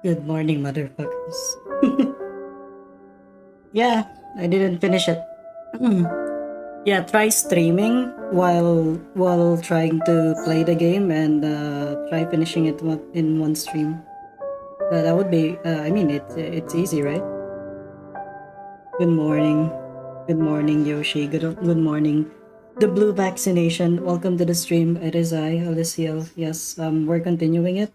Good morning, motherfuckers. Yeah, I didn't finish it. Yeah, try streaming while trying to play the game and try finishing it in one stream. That would be. I mean, it's easy, right? Good morning, Yoshi. Good morning. The blue vaccination. Welcome to the stream. It is I, Alyssciel. Yes, we're continuing it.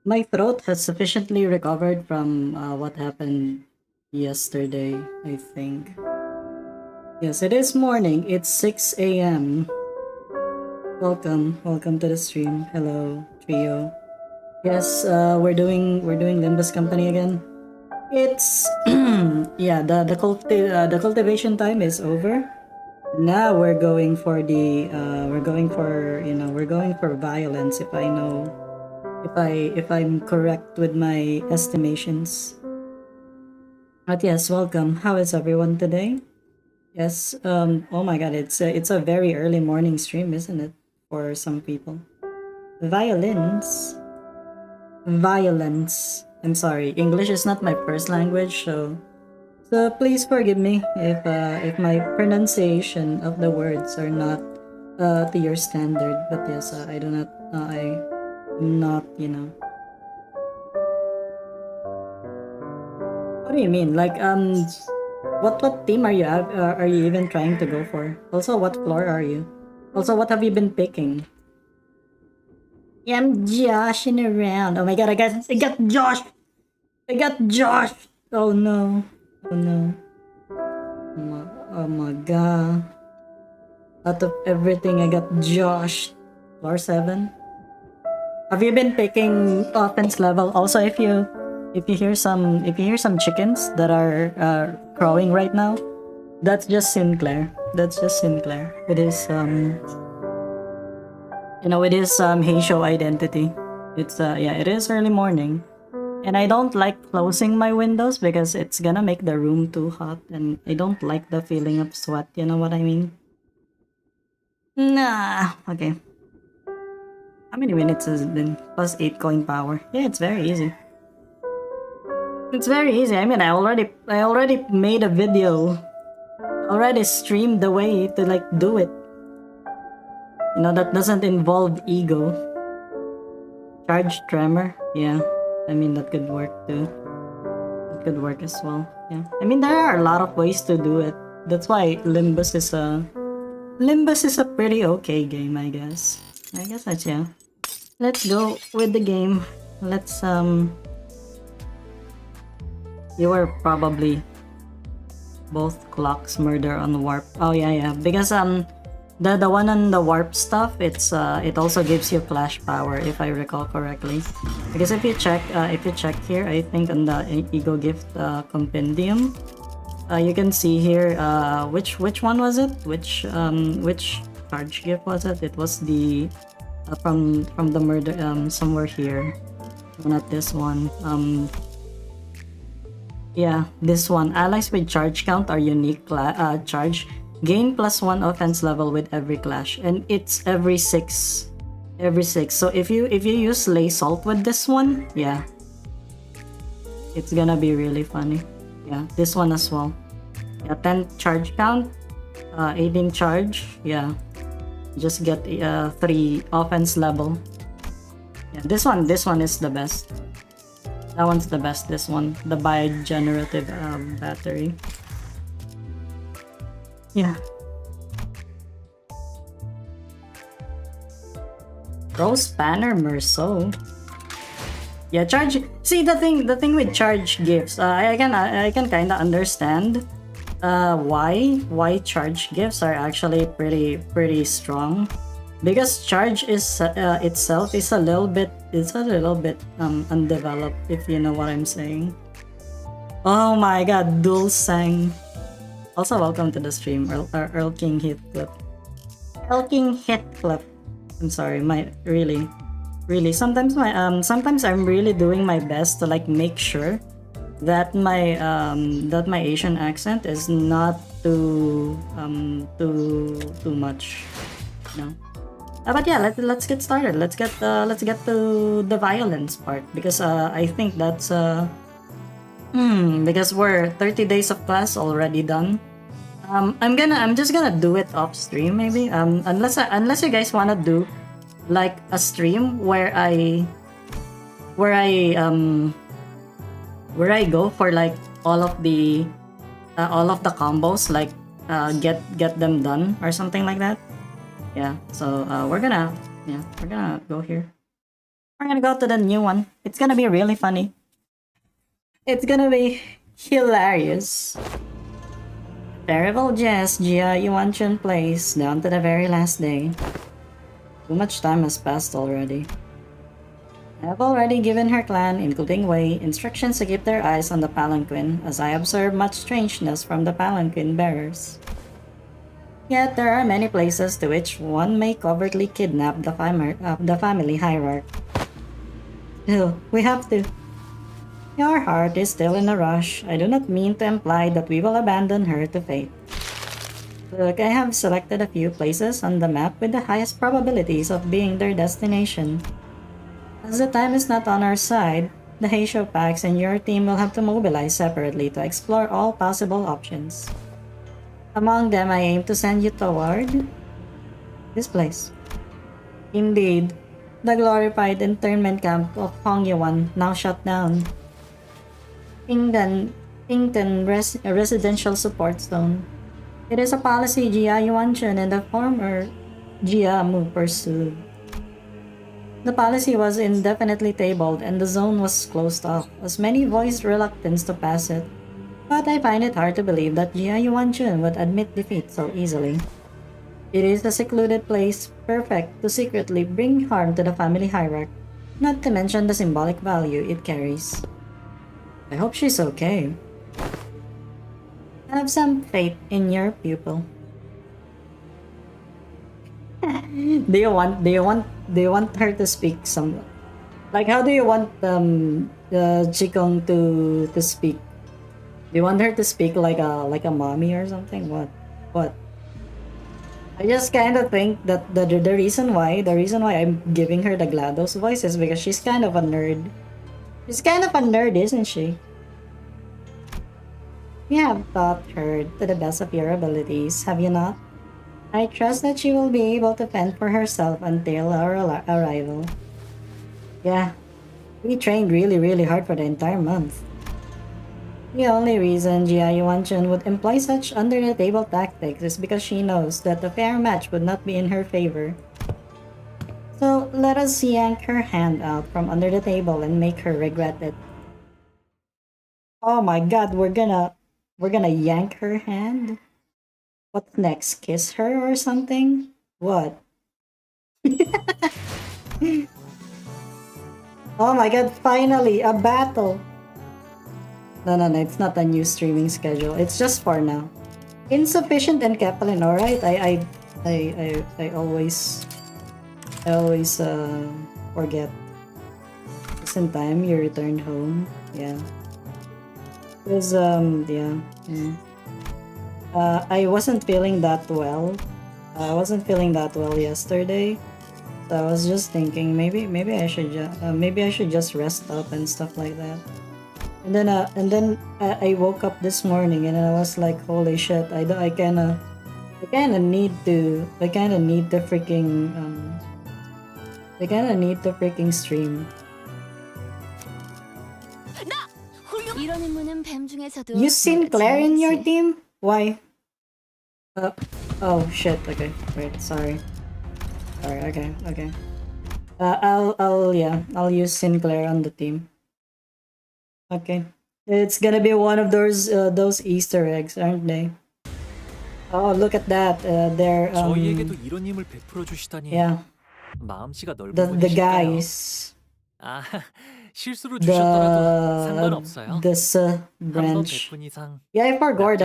My throat has sufficiently recovered from what happened yesterday, I think. Yes, it is morning. It's 6 a.m. Welcome to the stream. Hello, trio. Yes, we're doing Limbus Company again. It's yeah, the cultivation time is over. Now we're going for we're going for violence if I'm correct with my estimations. But yes, welcome. How is everyone today? Yes. Oh my God, it's a very early morning stream, isn't it? For some people. Violence. Violence. I'm sorry. English is not my first language, so please forgive me if my pronunciation of the words are not to your standard. But yes, I do not. I am not. What do you mean? Like what team are you even trying to go for? Also, what floor are you? Also, what have you been picking? Yeah, I'm joshing around. Oh my god, I got Josh. I got Josh. Oh no. Oh no. Oh my god. Out of everything, I got Josh. Floor 7. Have you been picking offense level? Also, if you hear some chickens that are crowing right now, that's just Sinclair. That's just Sinclair. It is it is Heisho identity. It's yeah, it is early morning. And I don't like closing my windows because it's gonna make the room too hot and I don't like the feeling of sweat, you know what I mean? Nah. Okay. How many minutes has it been? Plus 8 coin power. Yeah, it's very easy. It's very easy. I mean, I already made a video. Already streamed the way to like do it. That doesn't involve ego. Charge tremor. Yeah. I mean, that could work too. That could work as well. Yeah. I mean, there are a lot of ways to do it. That's why Limbus is a pretty okay game, I guess. I guess that's yeah. Let's go with the game. Let's You were probably both clocks murder on warp. Oh yeah. Because the one on the warp stuff, it also gives you flash power if I recall correctly. Because if you check here, I think on the ego gift compendium, you can see here which one was it? Which charge gift was it? It was the from the murder somewhere here. Not this one. Yeah, this one. Allies with charge count are unique charge. Gain +1 offense level with every clash, and it's every 6. Every 6. So if you use Lay Salt with this one, yeah, it's gonna be really funny. Yeah, this one as well. Yeah, 10 charge count, 18 charge. Yeah, just get 3 offense level. Yeah, this one is the best. That one's the best, this one. The bi-generative battery. Yeah. Rose Banner Merceau. Yeah, charge. See the thing with charge gifts. I can kind of understand why charge gifts are actually pretty strong. Because charge is itself is a little bit undeveloped, if you know what I'm saying. Oh my god, Dual Sang. Also, welcome to the stream, Earl King Heathcliff. Earl King Heathcliff. I'm sorry, really. Sometimes I'm really doing my best to like make sure that my Asian accent is not too much, you know. But yeah, let's get started. Let's get to the violence part because I think that's because we're 30 days of class already done. I'm just gonna do it off stream maybe. Unless you guys wanna do like a stream where I go for like all of the combos, like get them done or something like that. Yeah, so we're gonna go here. We're gonna go to the new one. It's gonna be really funny. It's gonna be hilarious. Terrible jest, Jia Yuanchun plays down to the very last day. Too much time has passed already. I have already given her clan, including Wei, instructions to keep their eyes on the palanquin, as I observe much strangeness from the palanquin bearers. Yet there are many places to which one may covertly kidnap the family hierarch. Still, we have to. Your heart is still in a rush. I do not mean to imply that we will abandon her to fate. Look, I have selected a few places on the map with the highest probabilities of being their destination. As the time is not on our side, the Heisho packs and your team will have to mobilize separately to explore all possible options. Among them, I aim to send you toward this place. Indeed, the glorified internment camp of Hongyuan, now shut down. Ington Residential Support Zone. It is a policy Jia Yuanchun and the former Jia Mu pursued. The policy was indefinitely tabled and the zone was closed off, as many voiced reluctance to pass it. But I find it hard to believe that Jia Yuanchun would admit defeat so easily. It is a secluded place, perfect to secretly bring harm to the family hierarch, not to mention the symbolic value it carries. I hope she's okay. Have some faith in your pupil. Do you want her to speak some, like, how do you want the Chikong to speak? Do you want her to speak like a mommy or something? What? I just kind of think that the reason why I'm giving her the GLaDOS voice is because she's kind of a nerd. She's kind of a nerd, isn't she? You have taught her to the best of your abilities, have you not? I trust that she will be able to fend for herself until our arrival. Yeah, we trained really hard for the entire month. The only reason Jia Yuanchun would employ such under-the-table tactics is because she knows that the fair match would not be in her favor. So let us yank her hand out from under the table and make her regret it. Oh my god, we're gonna yank her hand? What's next? Kiss her or something? What? Oh my god, finally! A battle! No, it's not a new streaming schedule. It's just for now. Insufficient and Kaplan, alright? I always forget. Just in time, you returned home. Yeah. Because, yeah. I wasn't feeling that well. I wasn't feeling that well yesterday. So I was just thinking maybe I should just rest up and stuff like that. And then I woke up this morning and I was like, holy shit! I kind of need to freaking stream. You seen Claire in your team? Why? Oh shit. Okay, wait. Sorry. Okay. I'll use Sinclair on the team. Okay, it's gonna be one of those Easter eggs, aren't they? Oh, look at that. They're 저희에게도 이런 힘을 베풀어 주시다니. yeah. 마음씨가 넓은 The 분이실까요? guys. 아, 실수로 주셨더라도 상관없어요. This 한번 branch. 베푼 이상. Yeah, I forgot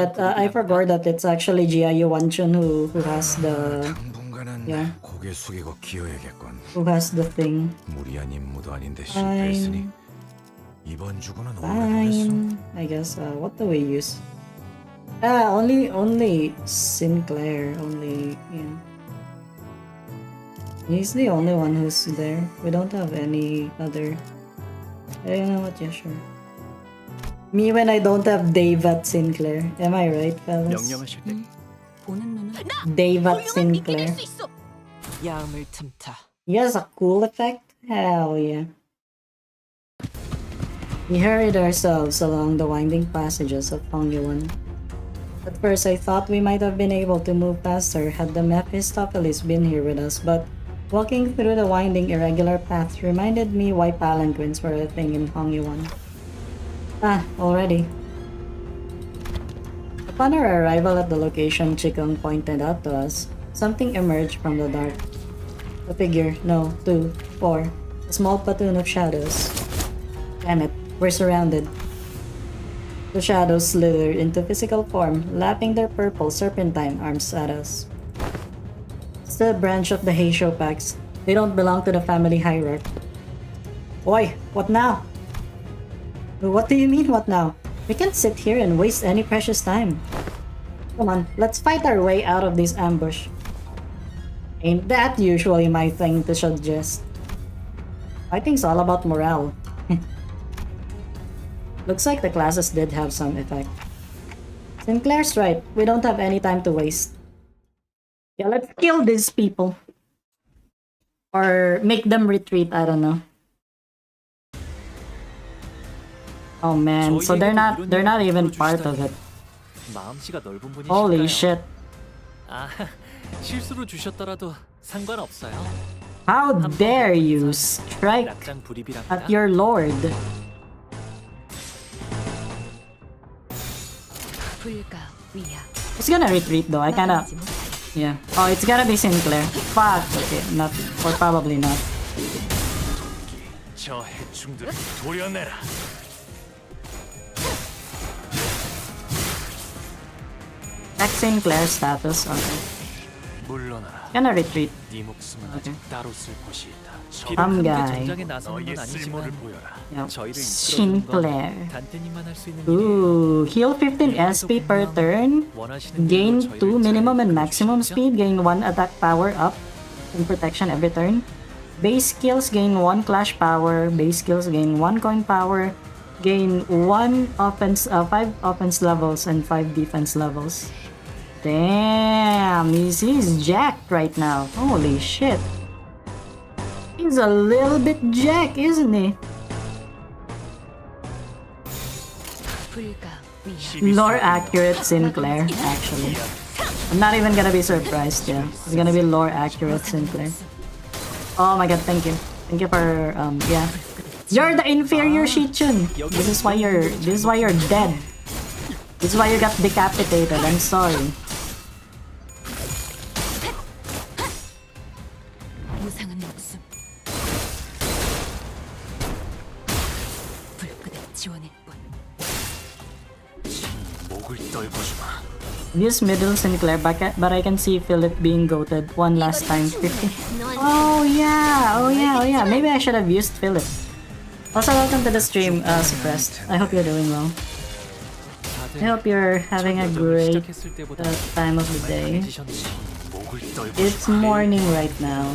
that it's actually Jia Yuanchun who has the yeah. 고개 숙이고 기어야겠군. Who has the thing. 무리한 임무도 아닌데 실패했으니 이번 주고는 오래 보겠어. Fine. I guess what do we use? Only Sinclair, only yeah. He's the only one who's there. We don't have any other. You know what? Yeah, sure. Me when I don't have Dave at Sinclair. Am I right, fellas? 명령하실 때 보는 눈은 Dave at Sinclair. 야음을 틈타. He has a cool effect? Hell yeah. We hurried ourselves along the winding passages of Hongyuan. At first I thought we might have been able to move faster had the Mephistopheles been here with us, but walking through the winding irregular path reminded me why palanquins were a thing in Hongyuan. Ah, already. Upon our arrival at the location Chikung pointed out to us, something emerged from the dark. A figure, no, two, four, a small platoon of shadows. Damn it, we're surrounded. The shadows slithered into physical form, lapping their purple serpentine arms at us. It's the branch of the Heisho packs. They don't belong to the family hierarchy. Oi, what now? What do you mean, what now? We can't sit here and waste any precious time. Come on, let's fight our way out of this ambush. Ain't that usually my thing to suggest? Fighting's all about morale. Looks like the classes did have some effect. Sinclair's right, we don't have any time to waste. Yeah, let's kill these people. Or make them retreat, I don't know. Oh man, so they're not even part of it. 마음씨가 넓은 분이실까요? Holy shit. 아, 실수로 주셨더라도 상관없어요. How dare you strike 낙장 불입이랍니다. at your lord? 불가 위야. It's gonna retreat though, I kinda... Yeah. Oh, it's gotta be Sinclair. Fuck, okay, not... Or probably not. 저 해충들을 도려내라. Check Sinclair's status, okay. 물러나라. Gonna retreat. 네 목숨은 오케이. 아직 따로 쓸 곳이 있다. 비록 함께 guy. 전장에 나서는 건 너의 쓸모를 아니지만 보여라. Yep. 저희를 이끌어주는 Sinclair. 건 단테님만 할 수 있는 Ooh, heal 15 SP per turn. 원하시는 Gain 대로 2 저희를 minimum and 잘 maximum 이끌어주시죠. speed. Gain 1 attack power up and protection every turn. Base skills gain 1 clash power. Base skills gain 1 coin power. Gain 5 offense levels and 5 defense levels. Damn, he's jacked right now. Holy shit. He's a little bit jacked, isn't he? 불가 위야. Lore accurate Sinclair, actually. I'm not even gonna be surprised, yeah. It's gonna be lore accurate Sinclair. Oh my god, thank you. Thank you for yeah. You're the inferior Shichun. This is why you're dead. This is why you got decapitated. I'm sorry. 무상한 목숨. 불끝에 지원일 뿐. 목을 떨궈주마. Use middle Sinclair, but I can see Philip being goated one last time. 50. Oh yeah. Maybe I should have used Philip. Also, welcome to the stream, Suppressed. I hope you're doing well. I hope you're having a great time of the day. 목을 떨궈. It's morning right now.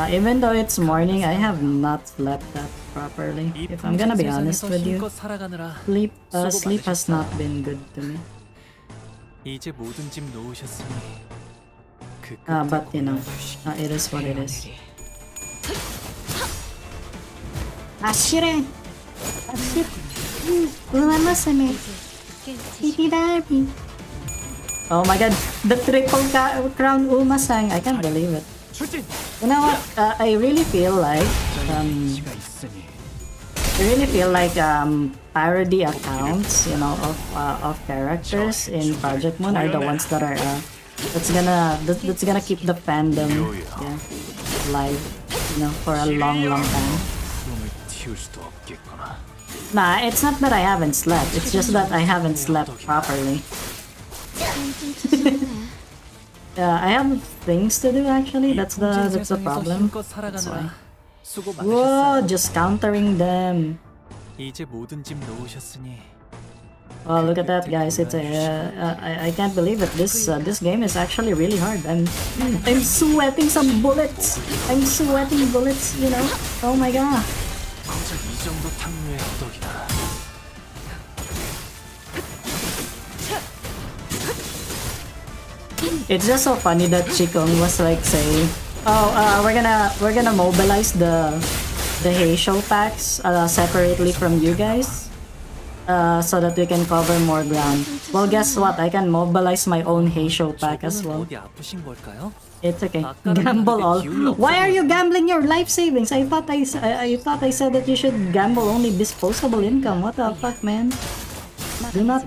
Even though it's morning, I have not slept that properly. If I'm gonna be honest with you, sleep has not been good to me. 이제 모든 짐 놓으셨으니 그 But you know, it is what it is. Shit! Oh my god, the triple crown Umasang, I can't believe it. You know what, I really feel like parody accounts, you know, of characters in Project Moon are the ones that are that's gonna keep the fandom alive, you know, for a long time. 숨을 틔울 수도 없겠구나. Nah, it's not that I haven't slept, it's just that I haven't slept properly. I have things to do actually, that's the problem. That's why. 수고 Whoa, 많으셨어요. just countering them. 이제 모든 짐 놓으셨으니 Oh, look at that, guys! It's a I can't believe it. This game is actually really hard. I'm sweating some bullets. I'm sweating bullets. You know. Oh my god. 고작 이 정도 탕류의 허덕이다. It's just so funny that Chikong was like saying, "Oh, we're gonna mobilize the Heisho packs separately from you guys, so that we can cover more ground." Well, guess what? I can mobilize my own Heisho pack as well. 어디 아프신 걸까요? It's okay. Gamble all. Why are you gambling your life savings? I thought I said that you should gamble only disposable income. What the fuck, man? Do not,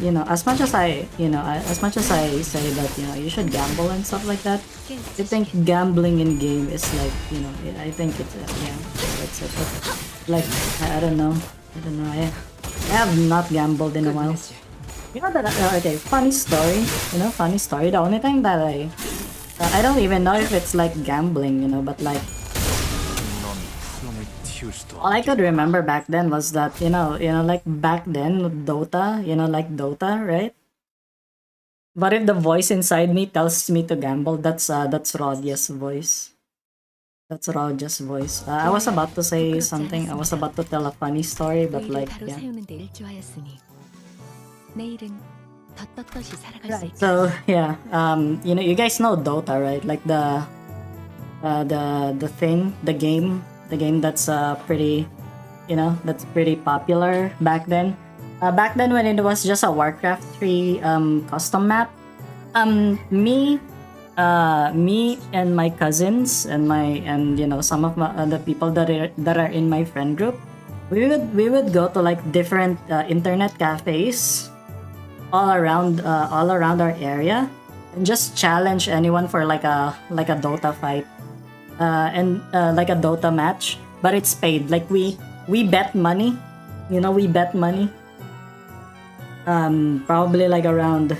you know, as much as I say that, you know, you should gamble and stuff like that, I think gambling in game is like, you know, I think it's, yeah, that's it. But, like, I don't know. I have not gambled in a while. You know that, okay, funny story, you know, funny story. The only thing that I don't even know if it's like gambling, you know, but like, all I could remember back then was that, you know, like back then, Dota, you know, like Dota, right? But if the voice inside me tells me to gamble, that's Rodia's voice. That's Rodia's voice. I was about to say something. I was about to tell a funny story, but like, yeah. Right. So yeah, you know, you guys know Dota, right? Like the thing, the game that's pretty, you know, that's pretty popular back then. Back then when it was just a Warcraft 3 custom map, me and my cousins and you know, some of the people that are in my friend group, we would go to like different internet cafes all around our area and just challenge anyone for like a Dota fight. And like a Dota match, but it's paid. Like we bet money, you know, we bet money. Probably like around,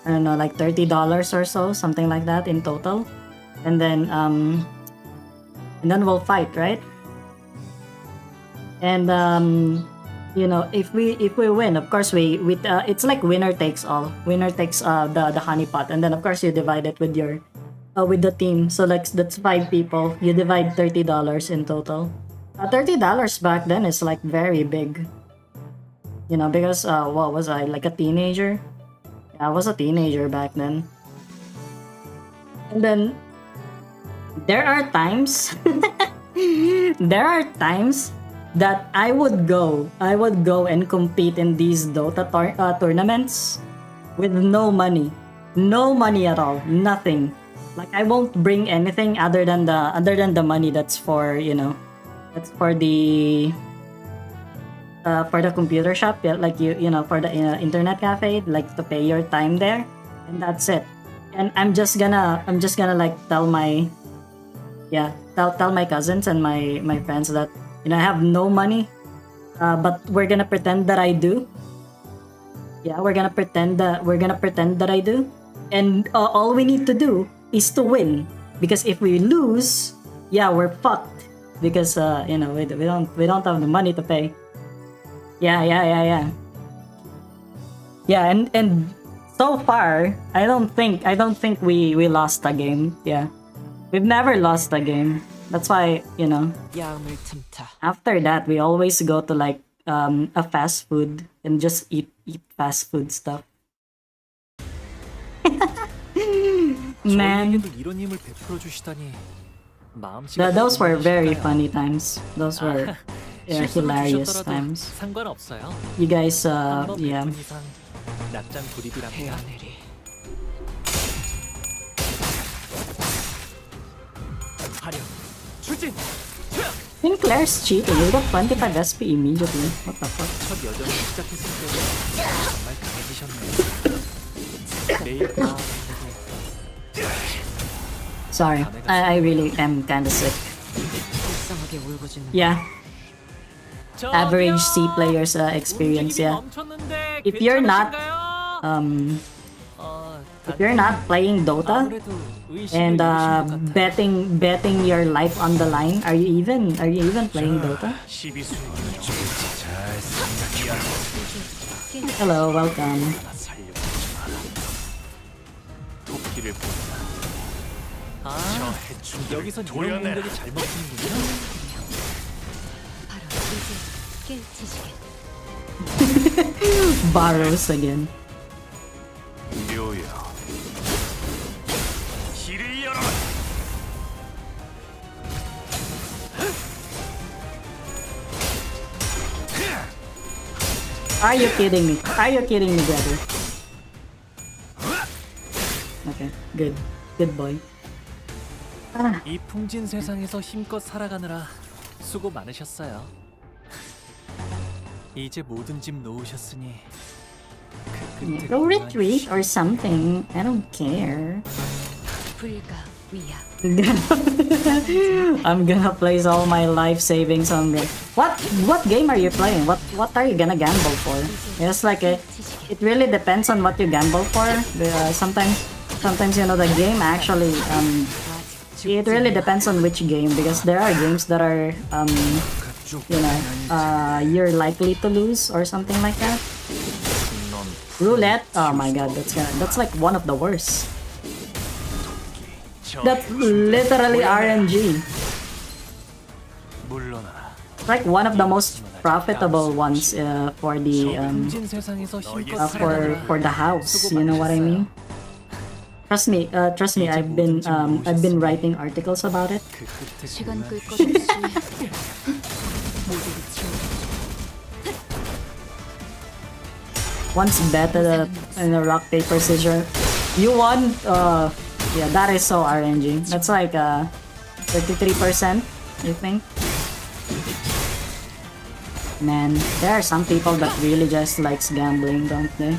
I don't know, like $30 or so, something like that in total, and then we'll fight, right? And you know, if we win, of course we it's like winner takes all. Winner takes the honey pot, and then of course you divide it with your with the team. So like that's 5 people. You divide $30 in total. $30 back then is like very big. You know, because what was I, like a teenager? Yeah, I was a teenager back then. And then there are times that I would go and compete in these Dota tournaments with no money at all, nothing. Like I won't bring anything other than the money that's for, you know, that's for the computer shop, yeah, like you know, for the internet cafe, like to pay your time there, and that's it. And I'm just gonna like tell my cousins and my friends that, you know, I have no money, but we're gonna pretend that I do. Yeah, we're gonna pretend that I do, and all we need to do is to win, because if we lose, yeah, we're fucked, because you know, we don't have the money to pay. Yeah, and so far I don't think we lost a game. Yeah, we've never lost a game. That's why, you know, after that we always go to like a fast food and just eat fast food stuff. Man, 이런 힘을 베풀어 주시다니 those were very funny times. Those were hilarious times. 상관없어요. You guys, yeah. 이상 낮장 돌입이랍니다. 화력 출진. I think Claire's cheating. We got 25 SP immediately. What the fuck? 첫 여정을 시작했을 때 정말 강해지셨네요. 내일 Sorry, I really am kinda sick. Yeah. Average C players experience, yeah. If you're not if you're not playing Dota 아무래도 의식을 and 잃으신 것 같아요. betting your life on the line, are you even playing Dota? 시비수 잘 생각해. Hello, welcome. 도끼를 본다. 아, 여기서 이런 공격이 잘 먹히는군요. 바로 이제 깨우치시게. Barrows again. 묘야. 길을 열어라. Are you kidding me? Are you kidding me, brother? Okay, good. Good boy. Ah, 이 풍진 세상에서 힘껏 살아가느라 수고 많으셨어요. 이제 모든 짐 놓으셨으니 그 끝에 go retreat or something. I don't care. 불가 위야. I'm gonna place all my life savings on it. What game are you playing? What are you gonna gamble for? It's like it really depends on what you gamble for. Sometimes you know the game actually it really depends on which game, because there are games that are you're likely to lose or something like that. Roulette, oh my god, that's like one of the worst. That's literally RNG. 물러나라. Like one of the most profitable ones for the 풍진 세상에서 힘껏 for 살아가느라 the house. You know what I mean? Trust me. I've been writing articles about it. 그 끝에 시간 끌 것 없이 모두를 지워. Once bet in a rock paper scissors, you won. Yeah, that is so RNG. That's like 33%, I think. Man, there are some people that really just likes gambling, don't they?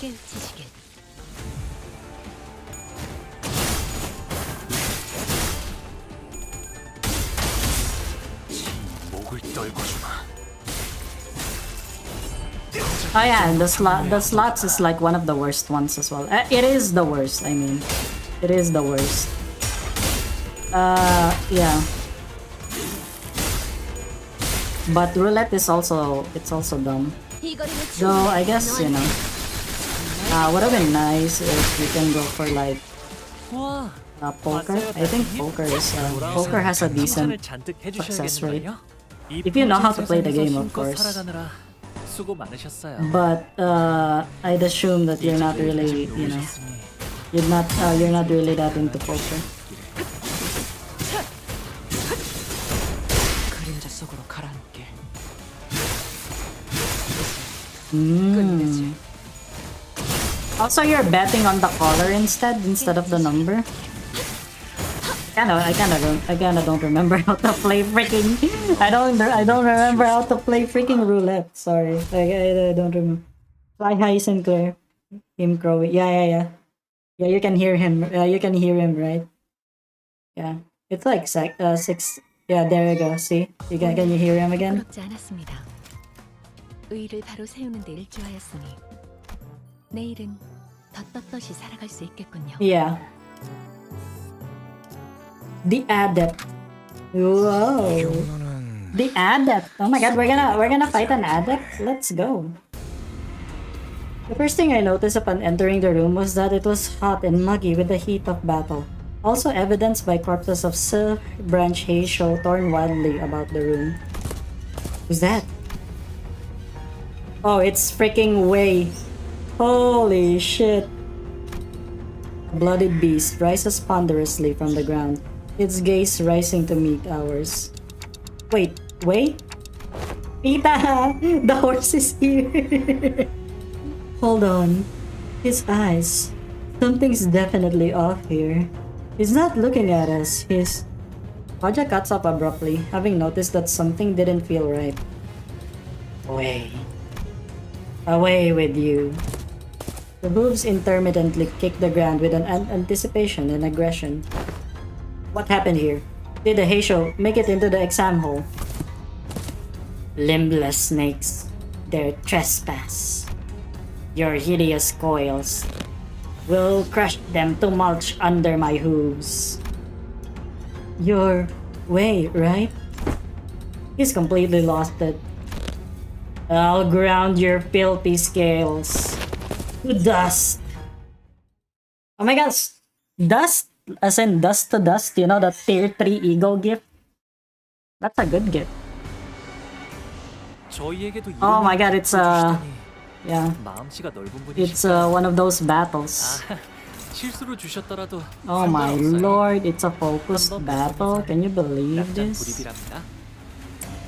깨우치시게. 목을 떨고 주마. Oh yeah, and the slots is like one of the worst ones as well. It is the worst. I mean, it is the worst. Yeah. But roulette is also dumb. Though I guess would have been nice if we can go for like 와, poker. I think poker has a decent 잔뜩 success rate. 해주셔야겠는걸요? If you know how to play the 세상에서 game, of 힘껏 course. 살아가느라 수고 많으셨어요. But I'd assume that you're not really, you're not really that into poker. 그림자 속으로 가라앉게. Also, you're betting on the color instead of the number. I kinda don't remember how to play freaking. I don't remember how to play freaking roulette. Sorry, I don't remember. Fly high, Sinclair. Him Crow. Yeah. You can hear him. You can hear him, right? Yeah. It's like 6. Yeah, there you go. See, can you hear him again? 부끄럽지 않았습니다. 의를 바로 세우는 데 일조하였으니 내일은 더 떳떳이 살아갈 수 있겠군요. Yeah. The Adept. Whoa. 경로는 The Adept. Oh my god, we're gonna fight an Adept? Let's go. The first thing I noticed upon entering the room was that it was hot and muggy with the heat of battle. Also evidenced by corpses of silk branch hazel torn wildly about the room. Who's that? Oh, it's freaking Wei. Holy shit. A blooded beast rises ponderously from the ground, its gaze rising to meet ours. Wait. Pita! The horse is here! Hold on. His eyes. Something's definitely off here. He's not looking at us. Raja cuts up abruptly, having noticed that something didn't feel right. Away with you. The hooves intermittently kick the ground with an anticipation and aggression. What happened here? Did the Heisho make it into the exam hall? Limbless snakes, their trespass. Your hideous coils will crush them to mulch under my hooves. Your way, right? He's completely lost it. I'll ground your filthy scales to dust. Oh my gosh. Dust? As in dust to dust, you know, the tier 3 eagle gift? That's a good gift. 저희에게도 Oh my god, it's 주시다니. yeah. 마음씨가 넓은 It's 분이시다. one of those battles. 실수로 주셨더라도 Oh my 상관없어요. lord, it's a focused 한번 battle. Can you believe 납작 this? 불입이랍니다.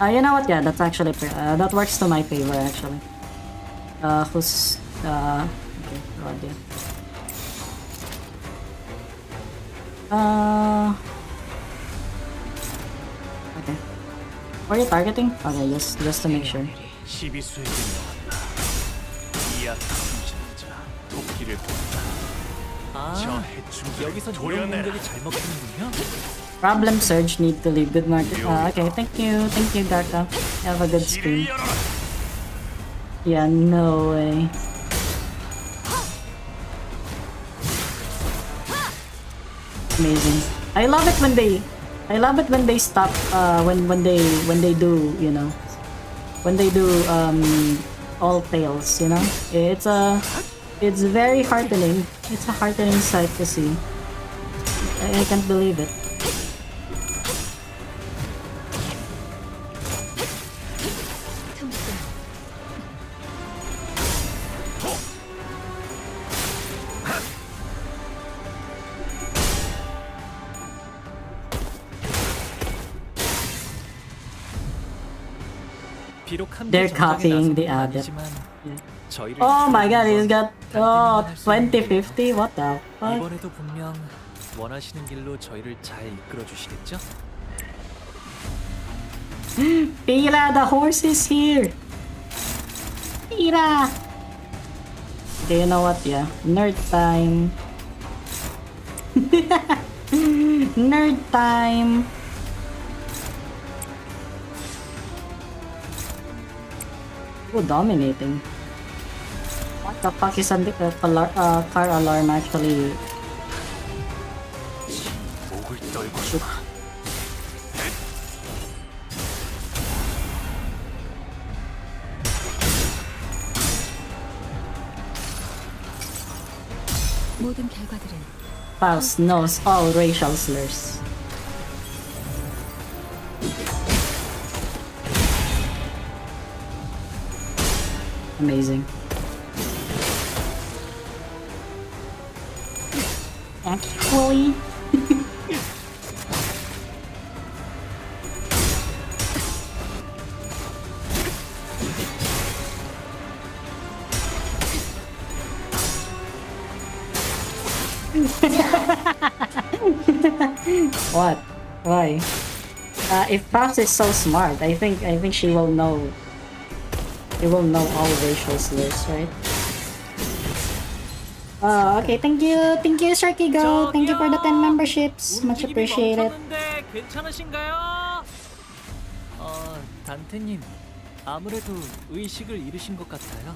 You know what? Yeah, that's actually that works to my favor actually. Who's okay, Rod, yeah. Okay. Were you targeting? Okay, just to make sure. 시비수에게 나왔다. 이 아픔 자 도끼를 본다. 저 아, 해충들을 여기선 이런 도려내라. 공격이 잘 먹히는군요. Problem surge, need to leave. Good market. Okay, thank you, Garka. Have a good stream. 길을 열어라. Yeah, no way. Amazing. I love it when they stop when they do, you know, when they do all fails, you know. It's very heartening. It's a heartening sight to see. I can't believe it. 비록 함께 They're 전장에 copying 나선 the 건 adept. 아니지만 저희를 Oh my god, 이끌어주는 he's got 건 2050. What the fuck? 이번에도 분명 원하시는 길로 저희를 잘 이끌어 주시겠죠? Pira, the horse is here. Pira. Okay, you know what? Yeah, nerd time. Nerd time. Oh, dominating. What the fuck is car alarm actually? 목을 떨고 주마. 모든 결과들은 Faust knows all racial slurs. Amazing. Actually. What? Why? If Faust is so smart, I think she will know. She will know all racial slurs, right? Okay, thank you, Sharky Go. Thank you for the 10 memberships. Much 움직임이 appreciated. 멈췄는데 괜찮으신가요? 단테님, 아무래도 의식을 잃으신 것 같아요.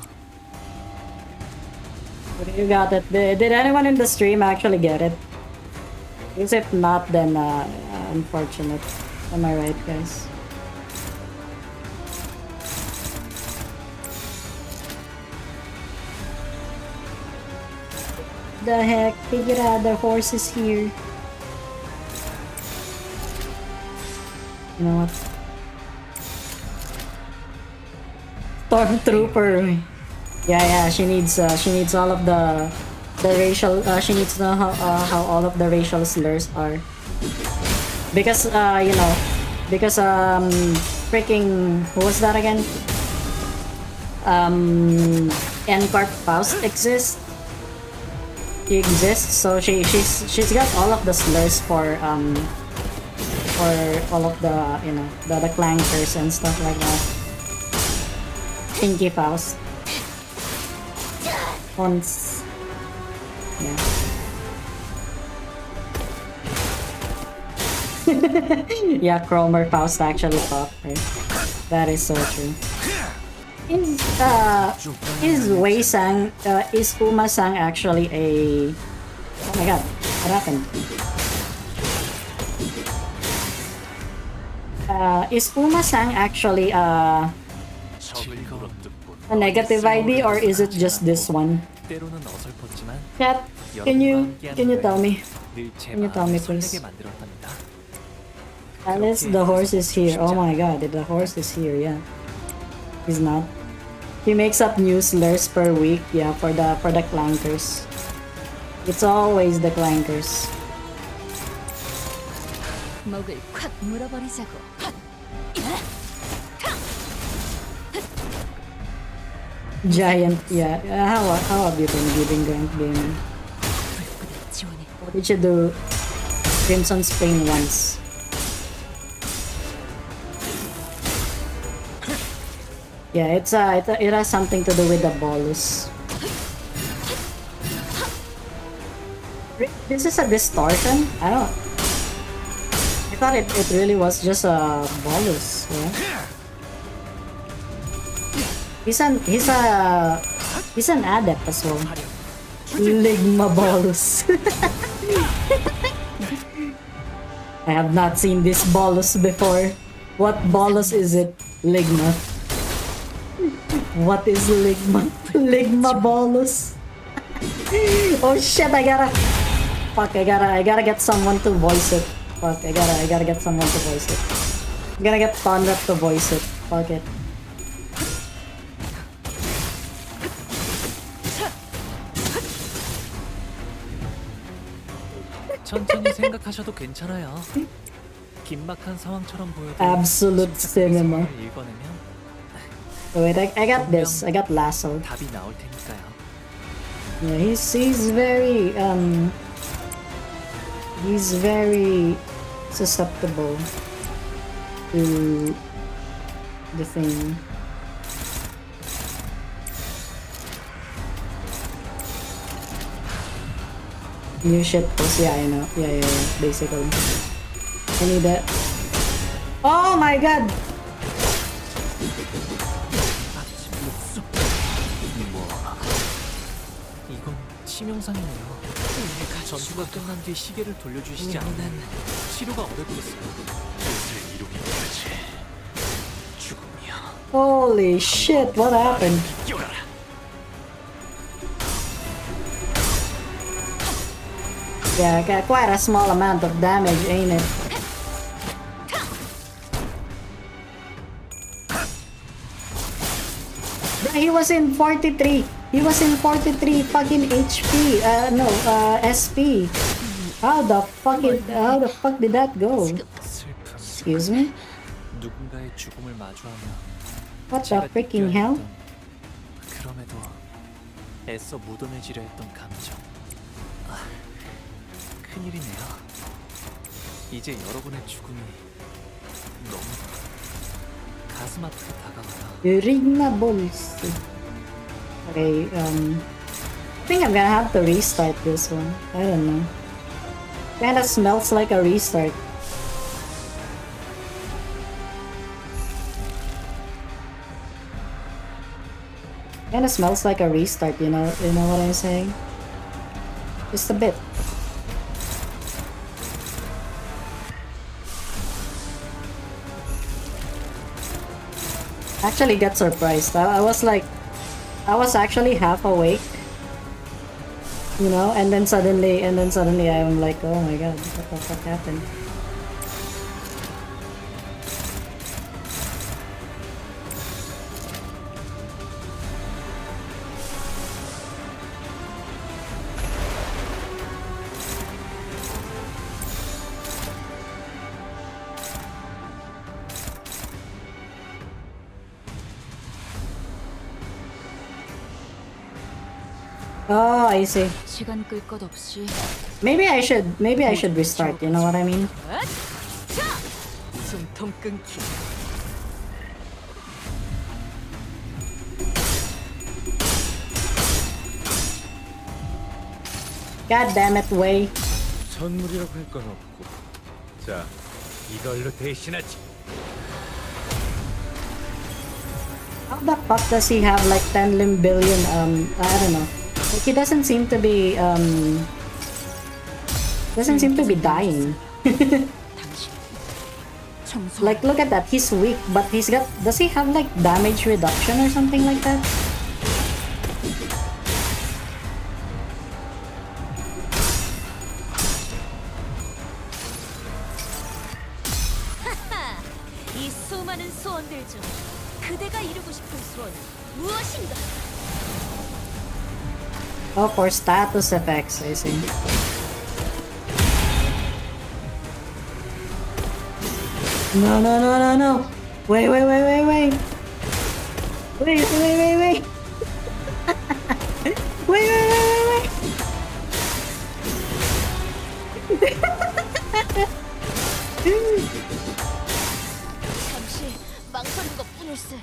You got it. Did anyone in the stream actually get it? Because if not, then unfortunate. Am I right, guys? The heck? Figure out the horse is here. You know what? Stormtrooper. Yeah, she needs all of the racial. She needs to know how all of the racial slurs are. Because you know, because freaking who was that again? Ncorp Faust exists. She exists, so she's got all of the slurs for all of the, you know, the clankers and stuff like that. Pinky Faust. Once. Yeah. Yeah, Cromer Faust actually fought her. That is so true. Is Wei Sang, is Uma Sang actually a... Oh my god, what happened? Is Uma Sang actually a negative ID or is it just this one? 때로는 어설펐지만 Chat, can you tell me? 늘 제 Can you tell me, 마음을 please? 설레게 만들었답니다. Alice, the horse is here. Oh my god, the horse is here, yeah. He's not. He makes up new slurs per week, yeah, for the clankers. It's always the clankers. 목을 콱 물어버리자고. Giant, yeah. How have you been gaming? 지원해. What did you do? Crimson Spain once. Yeah, it has something to do with the bolus. This is a distortion? I thought it really was just a bolus, yeah. He's an adept as well. Ligma bolus. I have not seen this bolus before. What bolus is it? Ligma. What is Ligma? Ligma bolus. Oh shit! I gotta get someone to voice it. Fuck! I gotta get someone to voice it. I'm gonna get Conrad to voice it. Fuck it. 천천히 생각하셔도 괜찮아요. 긴박한 상황처럼 보여도 Absolute cinema. 읽어내면 Wait, I got this. I got lasso. 답이 나올 테니까요. Yeah, he's very susceptible to the thing. New shit post, yeah, I know. Yeah, basically. I need that. Oh my god! 이건 치명상이네요. 전투가 끝난 뒤 시계를 돌려주시지 않으면 치료가 어렵겠어요. Holy shit, what happened? Yeah, got quite a small amount of damage, ain't it? He was in 43. He was in 43 fucking HP. SP. How the fuck did that go? Excuse me? 누군가의 죽음을 마주하며 What the freaking hell? 그럼에도 애써 묻어내지려 했던 감정. 큰일이네요. 이제 여러분의 죽음이 너무 가슴 아프게 다가와요. Irina Bulls. Okay, I think I'm gonna have to restart this one. I don't know. Kinda smells like a restart. Kinda smells like a restart, you know what I'm saying? Just a bit. Actually got surprised. I was actually half awake, you know, and then suddenly I'm like, oh my god, what the fuck happened? Oh, I see. 시간 끌 것 없이 Maybe I should restart, you know what I mean? 숨통 끊기. God damn it, Wei. 선물이라고 할 건 없고. 자, 이걸로 대신하지. How the fuck does he have like 10 billion, I don't know. Like he doesn't seem to be, dying. 당신 청소. Like, look at that, he's weak, but he's got, does he have like damage reduction or something like that? 이 수많은 소원들 중 그대가 이루고 싶은 소원은 무엇인가? Oh, for status effects, I see. No, no, no, no, no. Wait, wait, wait, wait, wait. Wait, wait, wait, wait. Wait, wait, wait, wait, wait. 잠시 망설인 것뿐일세.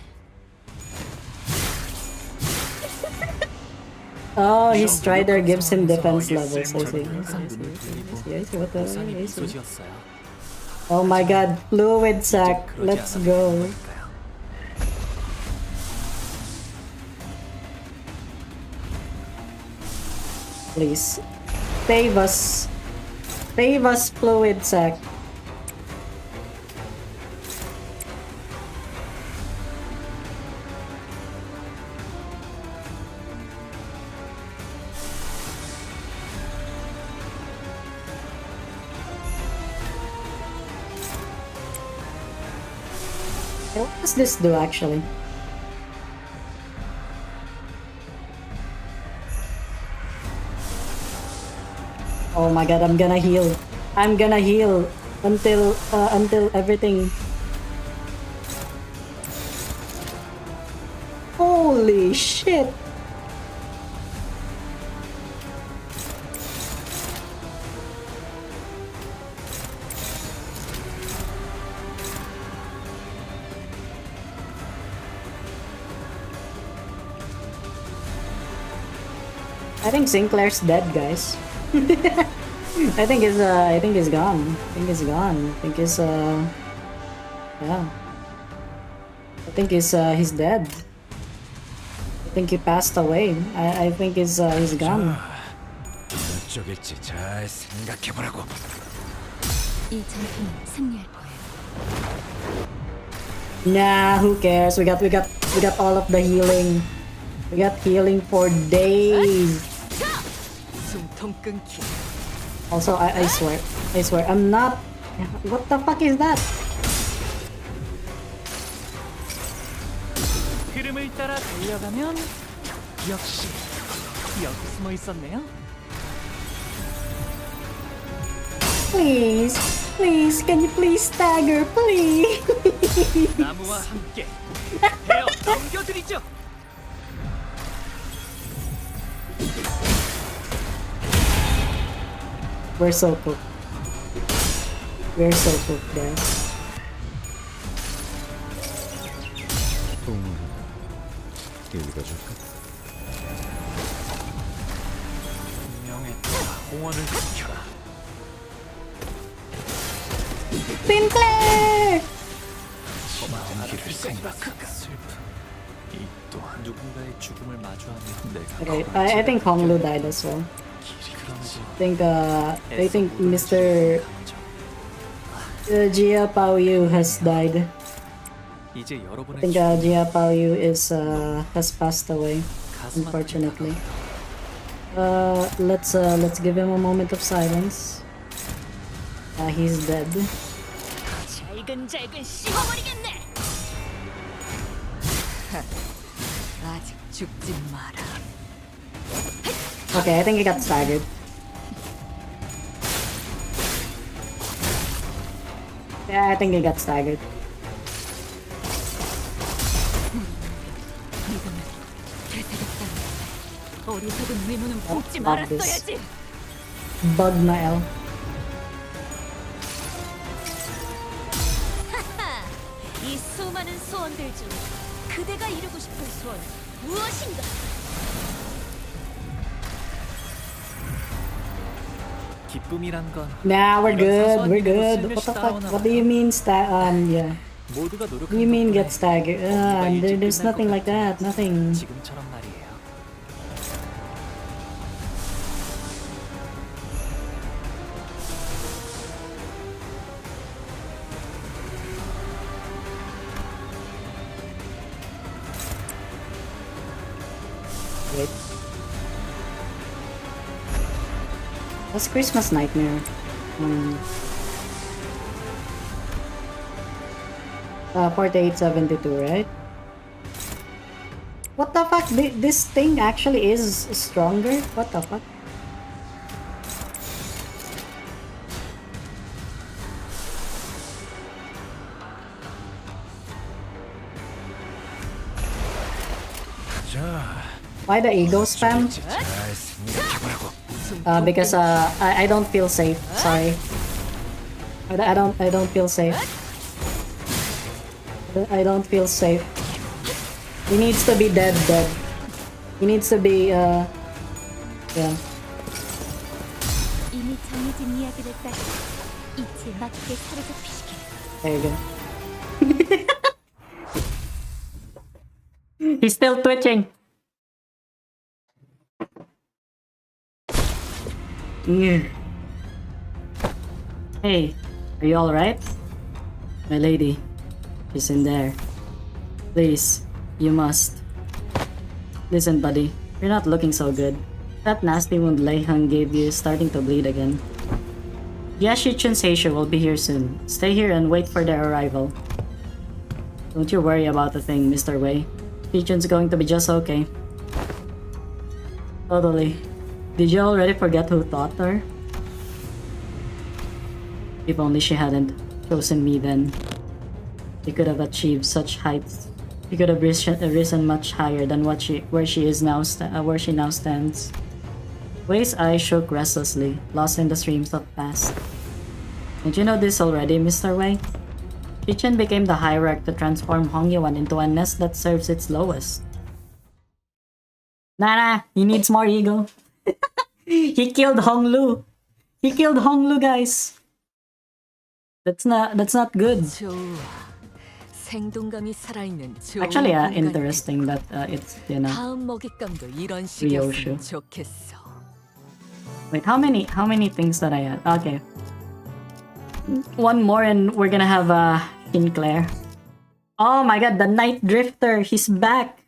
Oh, his strider gives him defense levels. I see. 항상 눈을 돌리고 I see. What the hell? 보상이 I see. 미소 지었어요. Oh my god, fluid sac. 그러지 Let's 않아도 go. 될까요? Please. Save us. Save us, fluid sac. What does this do actually? Oh my god, I'm gonna heal. I'm gonna heal until everything. Holy shit. I think Sinclair's dead, guys. I think he's gone. I think he's gone. I think he's yeah. I think he's dead. I think he passed away. I think he's gone. 어쩌길지 잘 생각해보라고. 이 전투는 승리할 거예요. Nah, who cares? We got all of the healing. We got healing for days. 숨통 끊기. Also, I swear, I'm not. What the fuck is that? 흐름을 따라 달려가면 역시 여기 숨어 있었네요. Please, can you please stagger, please? 나무와 함께 베어 넘겨드리죠. We're so cooked. We're so cooked, guys. 읽어줄까? 운명에 따라 공원을 지켜라. Sinclair! 진기를 생각하가 슬픔. 이 또한 누군가의 죽음을 마주하며 내가 Okay, I think Honglu died as well. 길이 그러지. I think Mr. Jia Paoyu has died. 이제 I 여러분의 think Jia Paoyu has passed away, 가슴 unfortunately. Let's give him a moment of silence. He's dead. 잘근잘근 씹어버리겠네. 아직 죽지 마라. Okay, I think he got staggered. Yeah, I think he got staggered. 믿음은 되새겼다. 어리석은 의무는 뽑지 Fuck this. 말았어야지. Bug na L. 이 수많은 소원들 중 그대가 이루고 싶은 소원 무엇인가? 기쁨이란 건 Nah, we're 이런 good. 사소한 We're 일에도 good. 슬며시 What the fuck? 따라오나 What do you 봐. mean yeah. 모두가 What do 노력한 you mean 덕분에 get staggered? 업무가 일찍 There's 끝날 nothing 것 like 같아. that. Nothing. 지금처럼 말이에요. Wait. What's Christmas Nightmare? 4872, right? What the fuck? This thing actually is stronger? What the fuck? 자, Why the ego spam? 잘 생각해보라고. Because I don't feel safe. Sorry. I don't feel safe. I don't feel safe. He needs to be dead. He needs to be yeah. 이미 정해진 이야기를 따라 이치에 맞게 사로잡히시길. There you go. He's still twitching. Hey, are you alright? My lady, she's in there. Please, you must. Listen, buddy, you're not looking so good. That nasty wound Lei Hung gave you is starting to bleed again. Yashi Chunseisha will be here soon. Stay here and wait for their arrival. Don't you worry about the thing, Mr. Wei. Shichun's going to be just okay. Totally. Did you already forget who taught her? If only she hadn't chosen me then. She could have achieved such heights. She could have risen much higher than where she now stands. Wei's eyes shook restlessly, lost in the streams of past. Did you know this already, Mr. Wei? Shichen became the hierarch to transform Hongyuan into a nest that serves its lowest. Nah, he needs more ego. He killed Honglu. He killed Honglu, guys. That's not good. 좋아. 생동감이 살아있는 좋은 Actually, 공간이네. interesting that it's, you know. 다음 먹잇감도 이런 Ryoshu. 식이었으면 좋겠어. Wait, how many things that I had? Okay. One more and we're gonna have Sinclair. Oh my god, the Night Drifter, he's back.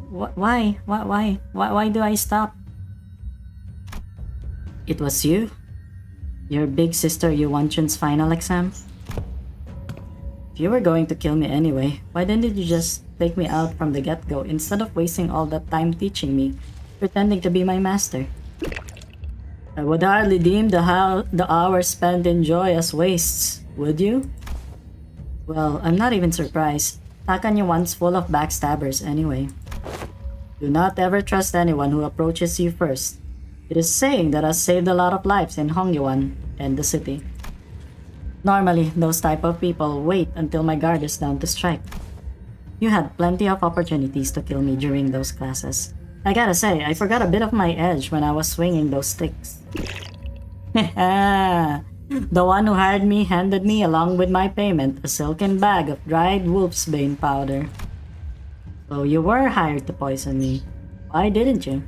Why? Why do I stop? It was you? Your big sister Yuanchun's final exam? If you were going to kill me anyway, why didn't you just take me out from the get-go instead of wasting all that time teaching me, pretending to be my master? I would hardly deem the hours spent in joy as wastes, would you? Well, I'm not even surprised. Takan Yuan's full of backstabbers anyway. Do not ever trust anyone who approaches you first. It is saying that has saved a lot of lives in Hongyuan and the city. Normally, those type of people wait until my guard is down to strike. You had plenty of opportunities to kill me during those classes. I gotta say, I forgot a bit of my edge when I was swinging those sticks. The one who hired me handed me, along with my payment, a silken bag of dried wolfsbane powder. So you were hired to poison me. Why didn't you?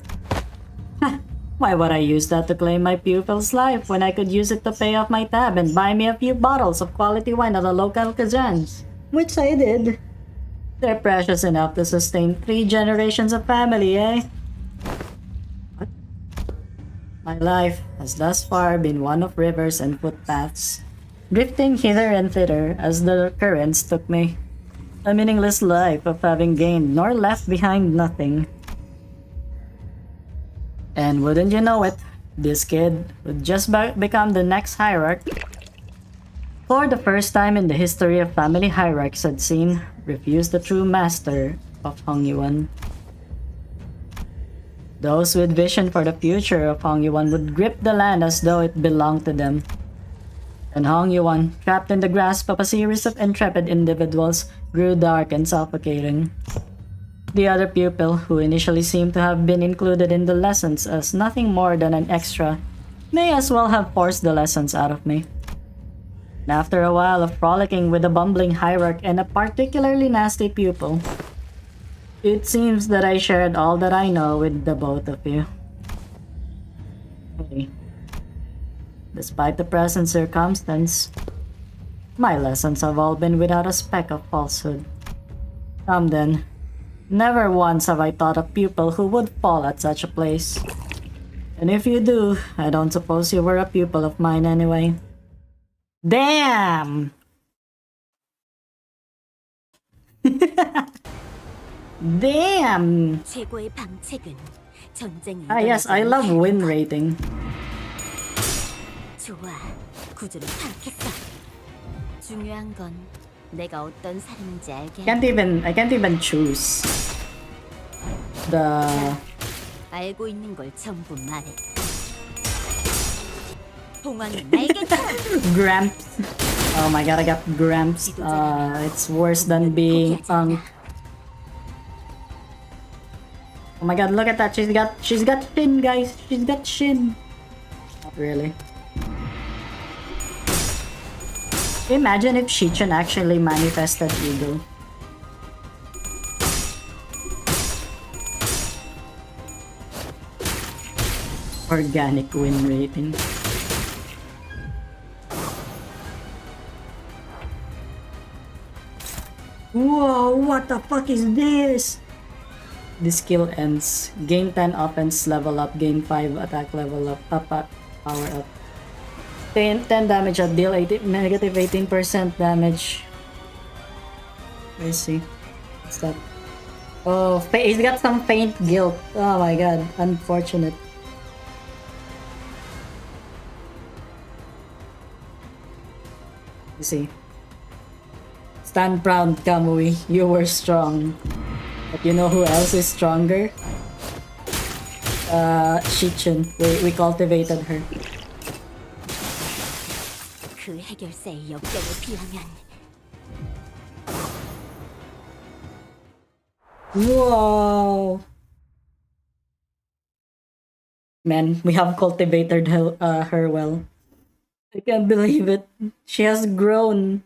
Why would I use that to claim my pupil's life when I could use it to pay off my tab and buy me a few bottles of quality wine at a local kazans? Which I did. They're precious enough to sustain 3 generations of family, eh? What? My life has thus far been one of rivers and footpaths, drifting hither and thither as the currents took me. A meaningless life of having gained nor left behind nothing. And wouldn't you know it, this kid would just become the next hierarch. For the first time in the history of family hierarchs had seen, refuse the true master of Hongyuan. Those with vision for the future of Hongyuan would grip the land as though it belonged to them. And Hongyuan, trapped in the grasp of a series of intrepid individuals, grew dark and suffocating. The other pupil, who initially seemed to have been included in the lessons as nothing more than an extra, may as well have forced the lessons out of me. And after a while of frolicking with a bumbling hierarch and a particularly nasty pupil, it seems that I shared all that I know with the both of you. Hey, despite the present circumstance, my lessons have all been without a speck of falsehood. Come then, never once have I thought a pupil who would fall at such a place. And if you do, I don't suppose you were a pupil of mine anyway. Damn! Damn! 최고의 방책은 전쟁을 Ah yes, I love win rating. 좋아, 구조를 파악했어. 중요한 건 내가 어떤 사람인지 알게. I can't even choose the 알고 있는 걸 전부 말해. 봉황이 날개처럼. Gramps. Oh my god, I got Gramps. It's worse than being Oh my god, look at that. She's got shin, guys. She's got shin. Not really. Imagine if Shichen actually manifested Eagle. Organic win rating. Whoa, what the fuck is this? This skill ends. Gain 10 offense level up, gain 5 attack level up, power up. 10 damage at deal, negative 18% damage. I see. What's that? Oh, he's got some faint guilt. Oh my god, unfortunate. You see. Stand proud, Kamui. You were strong. But you know who else is stronger? Shichen. We cultivated her. 그 해결사의 역경을 비하면 Whoa! Man, we have cultivated her well. I can't believe it. She has grown.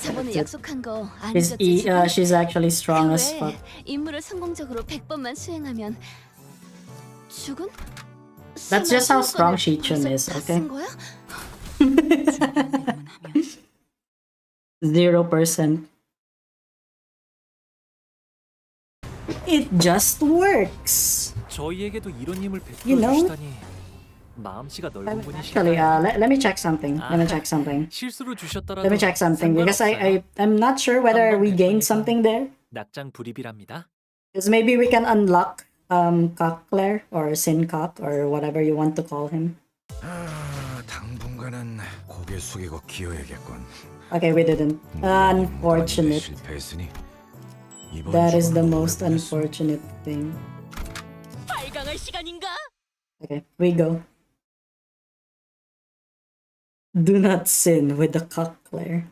저번에 That's it. 약속한 거 안 잊었지? She's actually strong as fuck. 임무를 성공적으로 100번만 수행하면 죽은? That's just how strong Shichen is, okay? 0%. It just works. 저희에게도 이런 힘을 You 베풀어 know? 주시다니 마음씨가 넓은 Actually, 분이시네요. let me check something. Let me check something. 실수로 주셨더라도 Let me check something because 상관없어요. I'm not sure whether we gained 한번 something there. 낙장 불입이랍니다. Because maybe we can unlock Cockclair or Sincock or whatever you want to call him. 당분간은 고개 숙이고 기어야겠군. Okay, we didn't. Unfortunate. 실패했으니 이번 That is the 주는 most 오래 보냈어. unfortunate thing. 발광할 시간인가? Okay, we go. Do not sin with the Cockclair.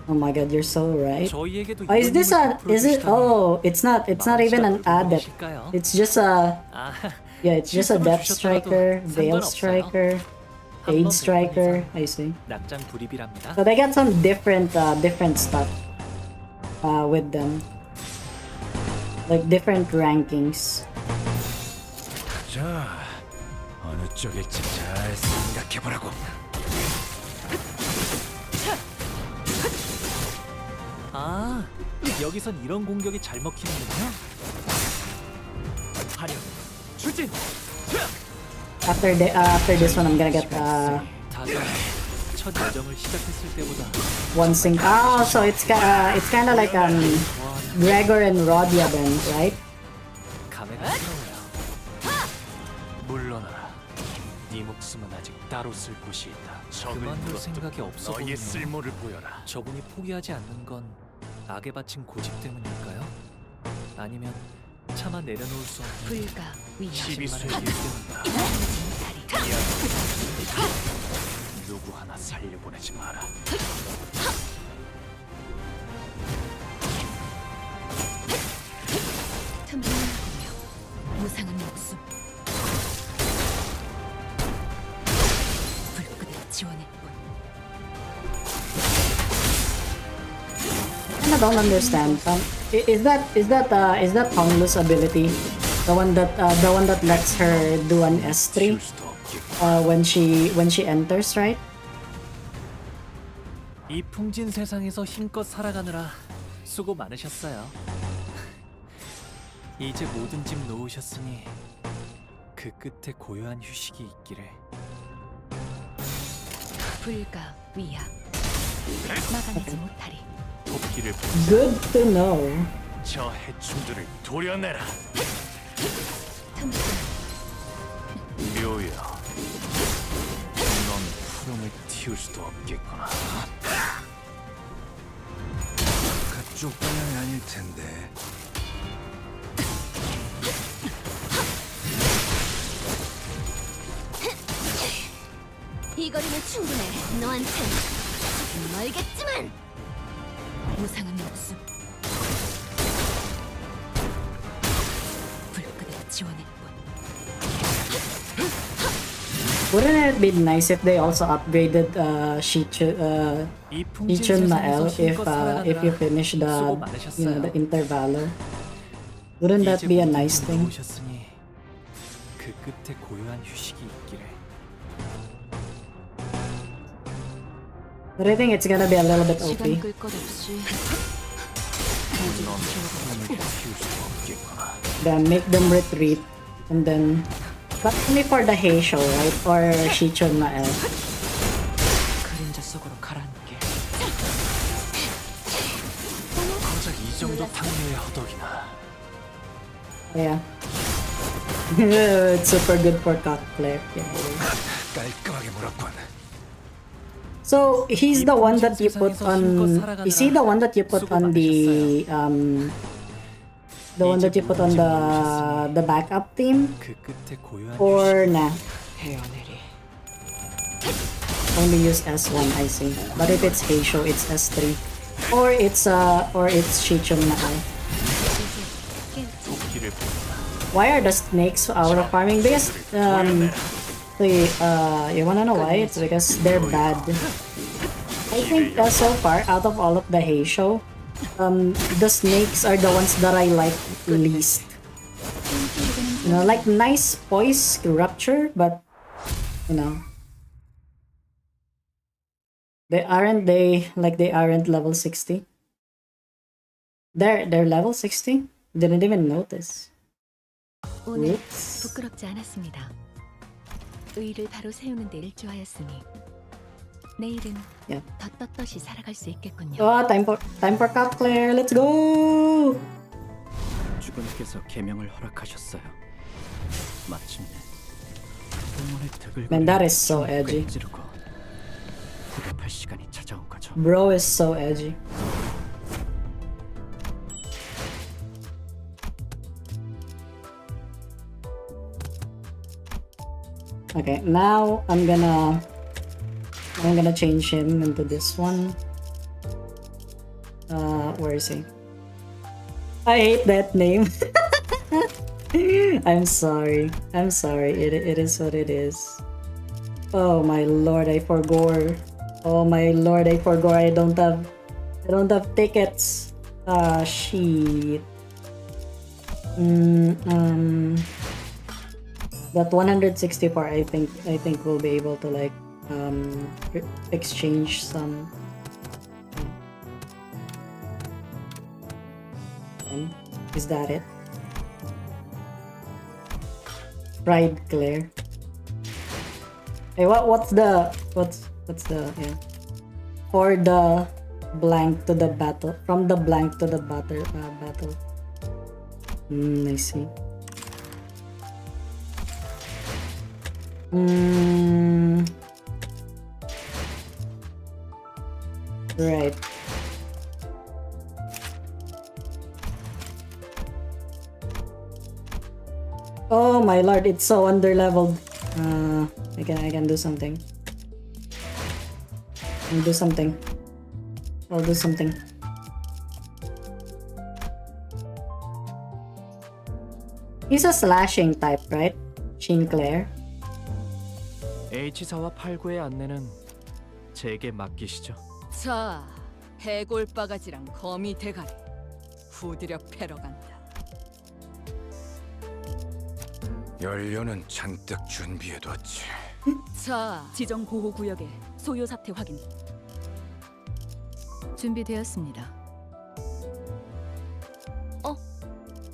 Oh my god, you're so right. 저희에게도 Oh, is 이런 this 힘을 a? 베풀어 Is it? 주시다니 Oh, it's not even an 마음씨가 넓은 adept. 분이실까요? It's just a. 아, Yeah, it's just a 실수로 Depth 주셨더라도 Striker, Veil 상관없어요. Striker, 한번 Aid 뵙는 Striker. 이상 I see. 낙장 불입이랍니다. So they got some different stuff with them, like different rankings. 자, 어느 쪽일지 잘 생각해보라고. 아, 여기선 이런 공격이 잘 먹히는군요. 화력, 추진. After this one, I'm gonna get 다들 첫 여정을 시작했을 때보다 one sync. Oh, so it's kind of like 좋아하는 Gregor and Rodia then, right? 감회가 새로워요. 물러나라. 네 목숨은 아직 따로 쓸 곳이 있다. 그만둘 생각이 없어 보이네요. 쓸모를 보여라. 저분이 포기하지 않는 건 악에 바친 고집 때문일까요? 아니면 차마 내려놓을 수 없는 불가 위협. 시비수의 일 때문일까? 누구 하나 살려보내지 마라. 틈을 무상한 목숨. kinda don't understand. Is that Honglu's ability? The one that lets her do an S3 when she enters, right? 이 풍진 세상에서 힘껏 살아가느라 수고 많으셨어요. 이제 모든 짐 놓으셨으니 그 끝에 고요한 휴식이 있기를. 불가 위야 막아내지 못하리. 도끼를 Good to know. 저 해충들을 도려내라. 틈새 묘야. 넌 푸름을 틔울 수도 없겠구나. 그쪽 방향이 아닐 텐데. 이 거리면 충분해. 너한텐 조금 멀겠지만 무상은 없음. 불끈을 지원했군. Wouldn't it be nice if they also upgraded 이 풍진 Shichun 세상에서 Mael if you 힘껏 살아가느라 finish 수고 the 많으셨어요. the intervalor? Wouldn't that 이제 be a 모든 nice 짐 thing? 놓으셨으니 그 끝에 고요한 휴식이 있기를. But I think it's gonna be a little bit 시간 OP. 끌 것 없이 넌 푸름을 틔울 수도 없겠구나. Then make them retreat, and then but only for the Heisho, right? Or Shichun Mael. 그림자 속으로 가라앉게. 고작 이 정도 탕류의 허덕이나. Yeah. It's super good for cock flare. Yeah. 깔끔하게 물었군. So he's the one that you put on. Is he the one that you put on the one that you put on the backup team, 그 끝에 고요한 or nah? 헤어내리. Only use S1, I see. But if it's Heisho, it's S3, or it's Shichun Mael. 도끼를 Why are the snakes out of farming? Because you wanna know why? It's because they're bad. I think so far, out of all of the Heisho, the snakes are the ones that I like least. You know, like nice poise rupture, but you know, they aren't level 60. They're level 60? Didn't even notice. 오늘 Oops. 부끄럽지 않았습니다. 의를 바로 세우는 데 일조하였으니 내일은 Yeah. 더 떳떳이 살아갈 수 있겠군요. Oh, time for Cup Claire. Let's go. 주군께서 계명을 허락하셨어요. 마침내 동문의 득을 Man, that is so edgy. 찌르고 후벼팔 시간이 찾아온 거죠. Bro is so edgy. Okay, now I'm gonna change him into this one. Where is he? I hate that name. I'm sorry. It is what it is. Oh my lord, I forgot. Oh my lord, I forgot. I don't have tickets. Ah, shit. That 164, I think we'll be able to like exchange some. Is that it? Pride Claire. Hey, what's the yeah? For the blank to the battle, from the blank to the battle. I see. Right. Oh my lord, it's so underleveled. I can do something. I'll do something. He's a slashing type, right? Shin Claire. H사와 89의 안내는 제게 맡기시죠. 자, 해골바가지랑 거미 대가리 후드려 패러 간다. 연료는 잔뜩 준비해뒀지. 자, 지정 보호 구역에 소요 사태 확인. 준비되었습니다.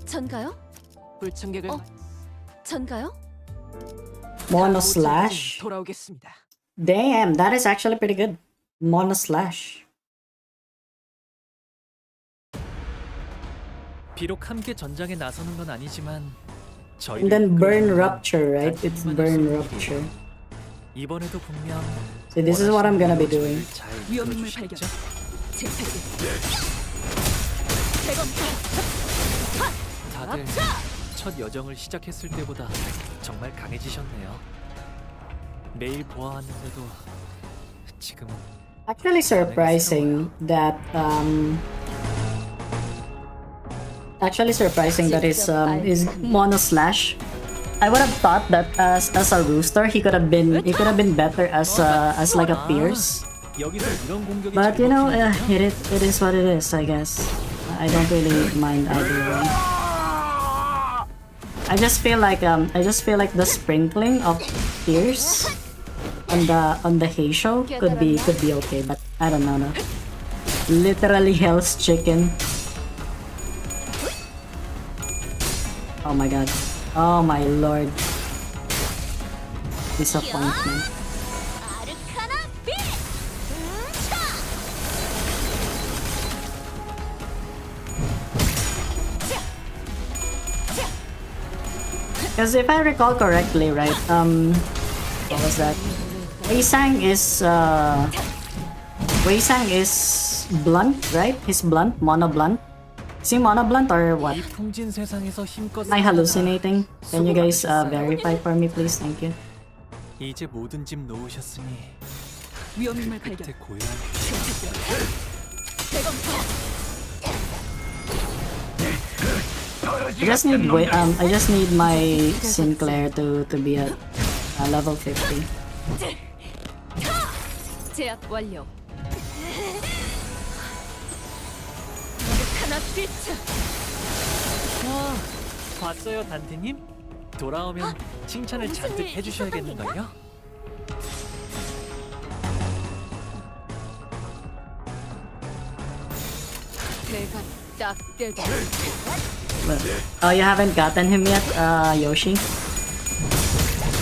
전가요? 불청객을 전가요? Mono slash. 돌아오겠습니다. Damn, that is actually pretty good. Mono slash. 비록 함께 전장에 나서는 건 아니지만 저희를 And then burn 이끌어주는 rupture, right? It's 단팀만 burn 할 rupture. 이번에도 분명 So this is what I'm gonna be doing. 잘 위험인물 이끌어주시겠죠? 잭패드. 대검사. 다들 첫 여정을 시작했을 때보다 정말 강해지셨네요. 매일 보아왔는데도 지금은 Actually surprising that is mono slash. I would have thought that as a rooster he could have been better as like a Pierce. 여기서 이런 공격이 But you know, 잘못되면 it is what it is, I guess. I don't really mind either way. I just feel like the sprinkling of Pierce on the hay show could be okay, but I don't know. No. Literally Hell's Chicken. Oh my god. Oh my lord. Disappointment. Because if I recall correctly, right, what was that? Wei Sang is blunt, right? He's blunt, mono blunt. Is he mono blunt or what? 이 풍진 세상에서 힘껏 Am I hallucinating? Can you guys verify for me, please? Thank you. 이제 모든 집 놓으셨으니 위험인물 발견. 끝에 고요한 I just need my Sinclair to be at level 50. 제압 완료. 하나 뛰쳐. 봤어요, 단테님? 돌아오면 칭찬을 잔뜩 해주셔야겠는걸요? 대가리 딱 떼줘. Oh, you haven't gotten him yet, Yoshi?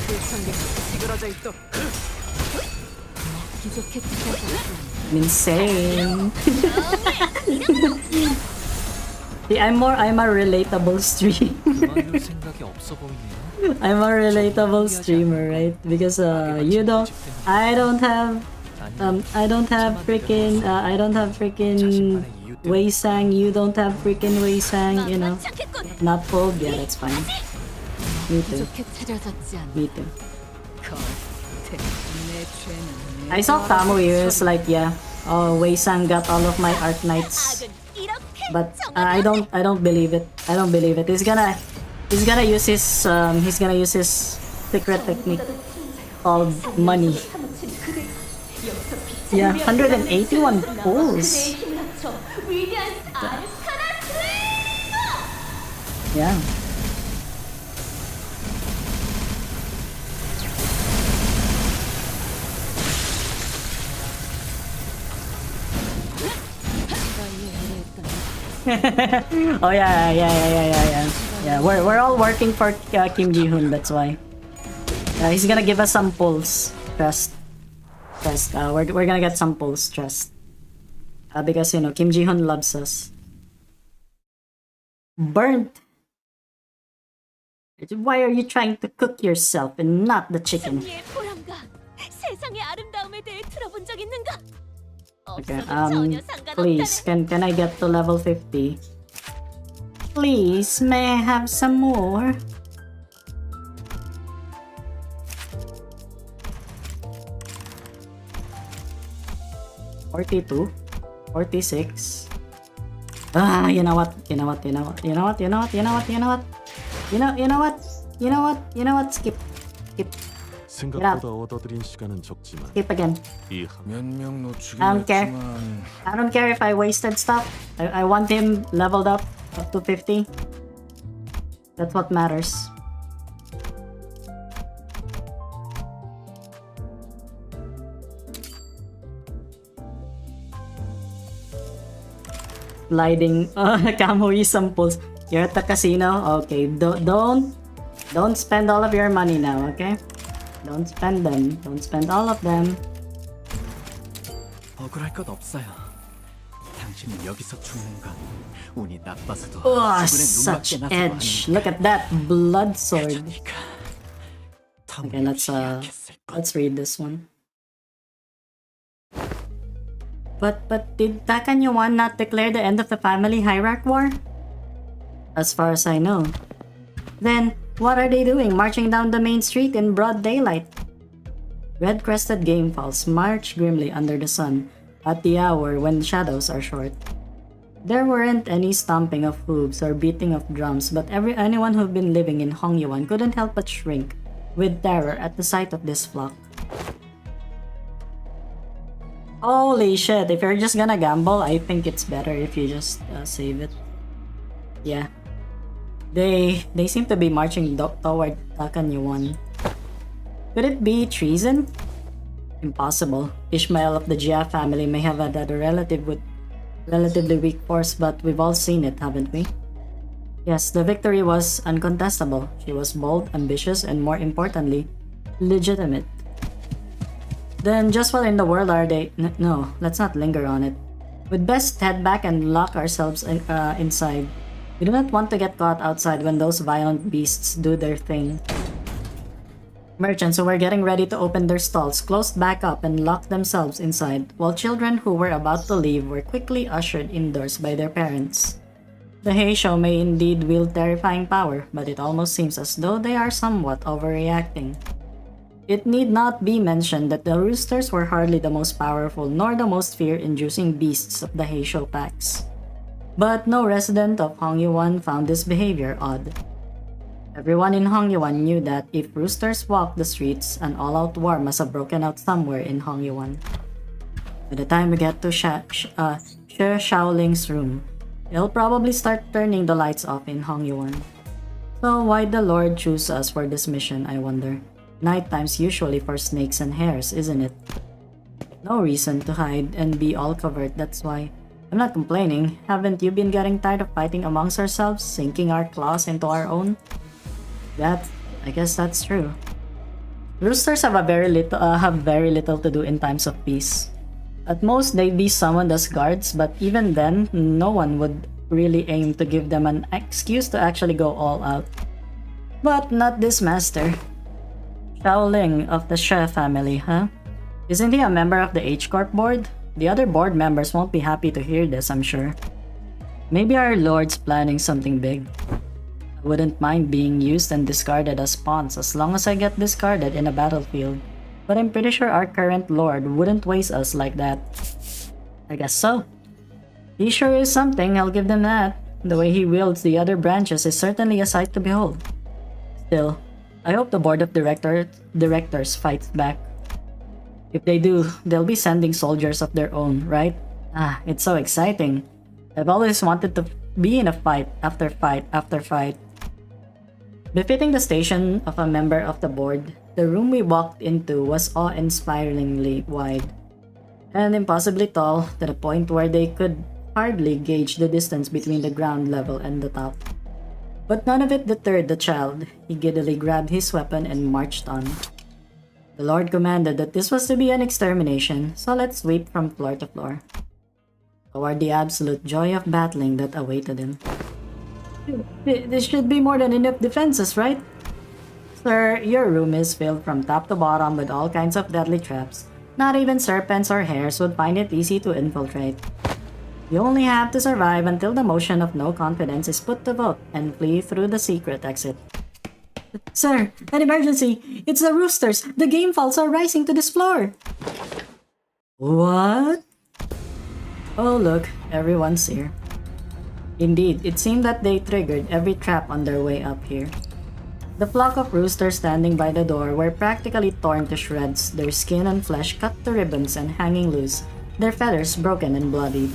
불청객 찌그러져 있도. Insane. See, I'm a relatable stream. 그만둘 생각이 없어 보이네요. I'm a relatable streamer, right? Because I don't have freaking Wei Sang. You don't have freaking Wei Sang. You know, not pulled. Yeah, that's fine. Me too. 부족해 차려졌지 않아. Me too. 내 죄는 I saw Kamui. He was like, yeah, oh, Wei Sang got all of my Arc Knights. But I don't believe it. I don't believe it. He's gonna use his secret technique called money. Yeah, 181 pulls. Yeah. Oh yeah. We're all working for Kim Ji-hoon. That's why. He's gonna give us some pulls. Trust. We're gonna get some pulls. Trust. Because you know Kim Ji-hoon loves us. Burnt. Why are you trying to cook yourself and not the chicken? 승리의 보람과 세상의 아름다움에 대해 들어본 적 있는가? Okay, 없어도 전혀 상관없다네. please, can I get to level 50? Please, may I have some more? $42, $46. You know what? Skip. 생각보다 얻어들인 시간은 적지만 Skip again. 이 몇명 놓치긴 I don't care. 했지만 I don't care if I wasted stuff. I want him leveled up to 50. That's what matters. Sliding Kamui samples. You're at the casino? Okay, don't spend all of your money now, okay? Don't spend them. Don't spend all of them. 억울할 것 없어요. 당신은 여기서 죽는 건 운이 나빠서도 Oh, 죽은의 such 눈맞게 나서도 edge. Look at that blood sword. 하니까 Okay, let's read this one. But did Takan Yuan not declare the end of the family hierarch war? As far as I know. Then, what are they doing marching down the main street in broad daylight? Red-crested gamefalls march grimly under the sun at the hour when shadows are short. There weren't any stomping of hooves or beating of drums, but anyone who'd been living in Hongyuan couldn't help but shrink with terror at the sight of this flock. Holy shit, if you're just gonna gamble, I think it's better if you just save it. Yeah. They seem to be marching toward Takan Yuan. Could it be treason? Impossible. Ishmael of the Jia family may have had a relative with relatively weak force, but we've all seen it, haven't we? Yes, the victory was uncontestable. She was bold, ambitious, and more importantly, legitimate. Then just what in the world are they? No, let's not linger on it. We'd best head back and lock ourselves inside. We do not want to get caught outside when those violent beasts do their thing. Merchants who were getting ready to open their stalls closed back up and locked themselves inside, while children who were about to leave were quickly ushered indoors by their parents. The Hay Show may indeed wield terrifying power, but it almost seems as though they are somewhat overreacting. It need not be mentioned that the roosters were hardly the most powerful nor the most fear-inducing beasts of the Hay Show packs. But no resident of Hongyuan found this behavior odd. Everyone in Hongyuan knew that if roosters walked the streets, an all-out war must have broken out somewhere in Hongyuan. By the time we get to She Shaoling's room, they'll probably start turning the lights off in Hongyuan. So why'd the Lord choose us for this mission, I wonder? Nighttime's usually for snakes and hares, isn't it? No reason to hide and be all covered, that's why. I'm not complaining. Haven't you been getting tired of fighting amongst ourselves, sinking our claws into our own? I guess that's true. Roosters have very little to do in times of peace. At most, they'd be summoned as guards, but even then, no one would really aim to give them an excuse to actually go all out. But not this master. Shaoling of the She family, huh? Isn't he a member of the H-Corp board? The other board members won't be happy to hear this, I'm sure. Maybe our lord's planning something big. I wouldn't mind being used and discarded as pawns as long as I get discarded in a battlefield, but I'm pretty sure our current lord wouldn't waste us like that. I guess so. He sure is something, I'll give them that. The way he wields the other branches is certainly a sight to behold. Still, I hope the board of directors fights back. If they do, they'll be sending soldiers of their own, right? Ah, it's so exciting. I've always wanted to be in a fight after fight after fight. Befitting the station of a member of the board, the room we walked into was awe-inspiringly wide, and impossibly tall to the point where they could hardly gauge the distance between the ground level and the top. But none of it deterred the child. He giddily grabbed his weapon and marched on. The Lord commanded that this was to be an extermination, so let's sweep from floor to floor, toward the absolute joy of battling that awaited him. This should be more than enough defenses, right? Sir, your room is filled from top to bottom with all kinds of deadly traps. Not even serpents or hares would find it easy to infiltrate. You only have to survive until the motion of no confidence is put to vote and flee through the secret exit. Sir, an emergency! It's the roosters! The game falls are rising to this floor! What? Oh look, everyone's here. Indeed, it seemed that they triggered every trap on their way up here. The flock of roosters standing by the door were practically torn to shreds, their skin and flesh cut to ribbons and hanging loose, their feathers broken and bloodied.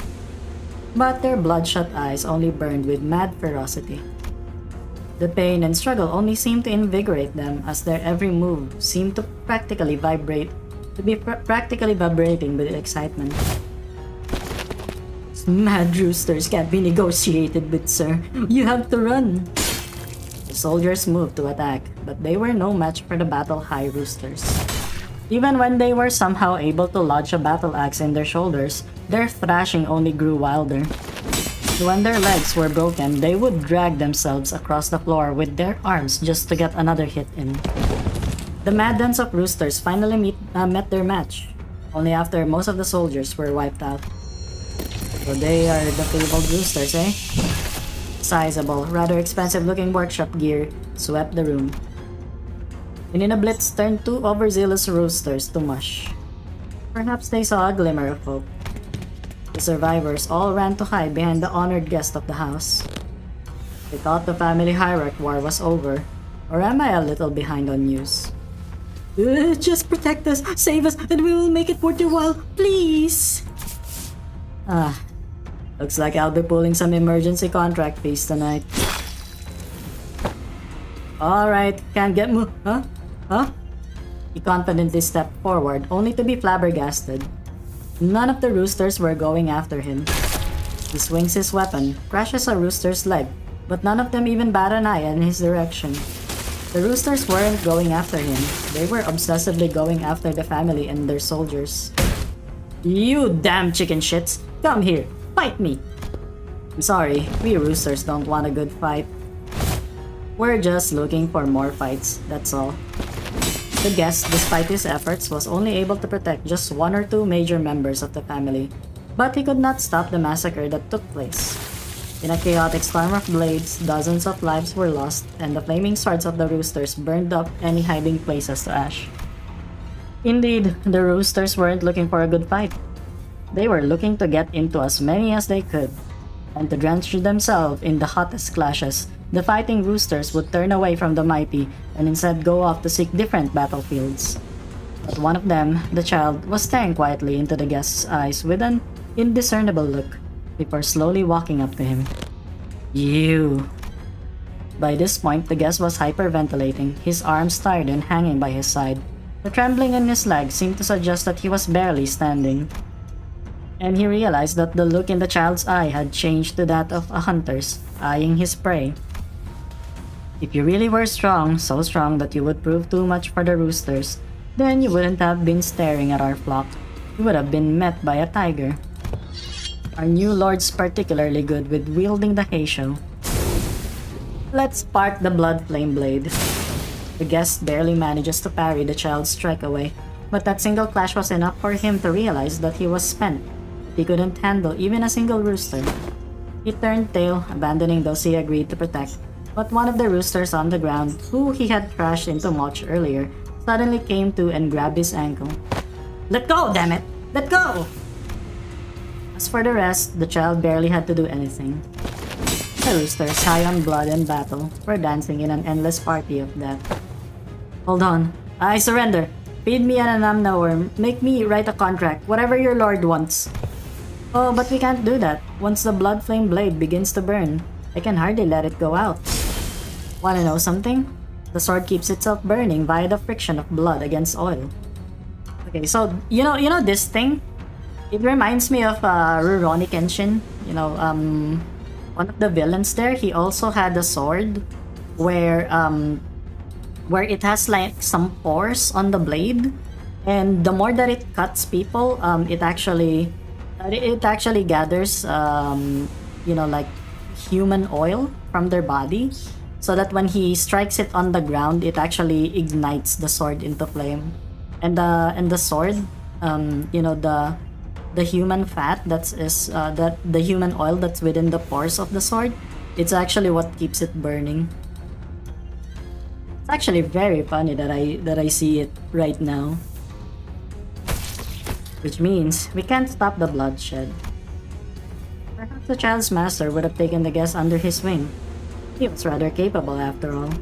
But their bloodshot eyes only burned with mad ferocity. The pain and struggle only seemed to invigorate them as their every move seemed to practically vibrating with excitement. Mad roosters can't be negotiated with, sir. You have to run. The soldiers moved to attack, but they were no match for the battle-high roosters. Even when they were somehow able to lodge a battle axe in their shoulders, their thrashing only grew wilder. When their legs were broken, they would drag themselves across the floor with their arms just to get another hit in. The mad dance of roosters finally met their match, only after most of the soldiers were wiped out. So they are the fabled roosters, eh? Sizable, rather expensive-looking workshop gear swept the room. And in a blitz turned two overzealous roosters to mush. Perhaps they saw a glimmer of hope. The survivors all ran to hide behind the honored guest of the house. They thought the family hierarch war was over, or am I a little behind on news? Just protect us, save us, and we will make it worth your while, please! Looks like I'll be pulling some emergency contract fees tonight. Alright, can't get Huh? He confidently stepped forward, only to be flabbergasted. None of the roosters were going after him. He swings his weapon, crashes a rooster's leg, but none of them even bat an eye in his direction. The roosters weren't going after him, they were obsessively going after the family and their soldiers. You damn chicken shits! Come here, fight me! I'm sorry, we roosters don't want a good fight. We're just looking for more fights, that's all. The guest, despite his efforts, was only able to protect just one or two major members of the family, but he could not stop the massacre that took place. In a chaotic storm of blades, dozens of lives were lost, and the flaming swords of the roosters burned up any hiding places to ash. Indeed, the roosters weren't looking for a good fight. They were looking to get into as many as they could, and to drench themselves in the hottest clashes. The fighting roosters would turn away from the mighty and instead go off to seek different battlefields. But one of them, the child, was staring quietly into the guest's eyes with an indiscernible look, before slowly walking up to him. You. By this point, the guest was hyperventilating, his arms tired and hanging by his side. The trembling in his legs seemed to suggest that he was barely standing. And he realized that the look in the child's eye had changed to that of a hunter's, eyeing his prey. If you really were strong, so strong that you would prove too much for the roosters, then you wouldn't have been staring at our flock. You would have been met by a tiger. Our new lord's particularly good with wielding the heisho. Let's spark the blood flame blade. The guest barely manages to parry the child's strike away, but that single clash was enough for him to realize that he was spent. He couldn't handle even a single rooster. He turned tail, abandoning those he agreed to protect, but one of the roosters on the ground, who he had thrashed into much earlier, suddenly came to and grabbed his ankle. Let go, damn it! Let go! As for the rest, the child barely had to do anything. The roosters, high on blood and battle, were dancing in an endless party of death. Hold on. I surrender. Feed me an anamna worm. Make me write a contract. Whatever your lord wants. Oh, but we can't do that. Once the blood flame blade begins to burn, I can hardly let it go out. Wanna know something? The sword keeps itself burning via the friction of blood against oil. Okay, so, you know this thing? It reminds me of Rurouni Kenshin. One of the villains there, he also had a sword where it has like some pores on the blade, and the more that it cuts people, it actually gathers like human oil from their body, so that when he strikes it on the ground, it actually ignites the sword into flame. And the sword, the human fat the human oil that's within the pores of the sword, it's actually what keeps it burning. It's actually very funny that I see it right now. Which means we can't stop the bloodshed. Perhaps the child's master would have taken the guest under his wing. He was rather capable after all.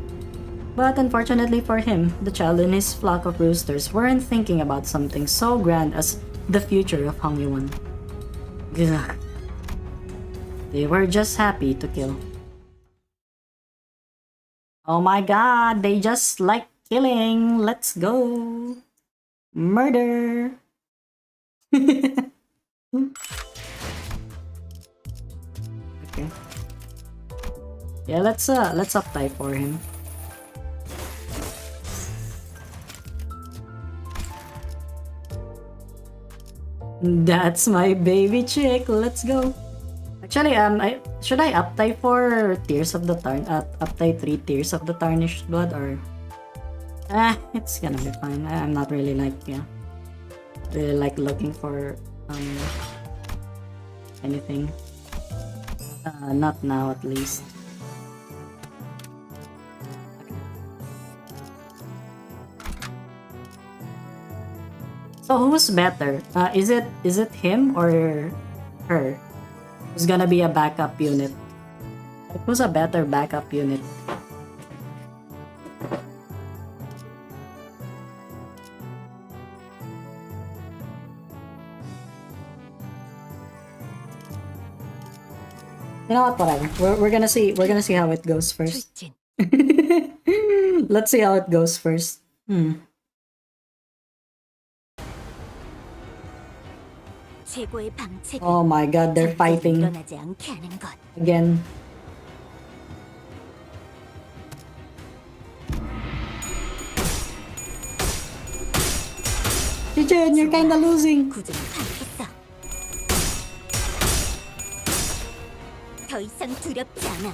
But unfortunately for him, the child and his flock of roosters weren't thinking about something so grand as the future of Hong Yuan. Ugh. They were just happy to kill. Oh my god, they just like killing. Let's go. Murder. Okay. Yeah, let's uptie for him. That's my baby chick. Let's go. Actually, should I uptie for Tears of the uptie 3 Tears of the Tarnished Blood, or it's gonna be fine. I'm not really really like looking for anything. Not now, at least. So who's better? Is it him or her? Who's gonna be a backup unit? Like, who's a better backup unit? You know what? Whatever. We're gonna see. We're gonna see how it goes first. 출진. Let's see how it goes first. 최고의 방책은 Oh my god, they're 전쟁이 fighting 일어나지 않게 하는 것. again. Jijun, you're kinda losing. 구조는 파악했어. 더 이상 두렵지 않아.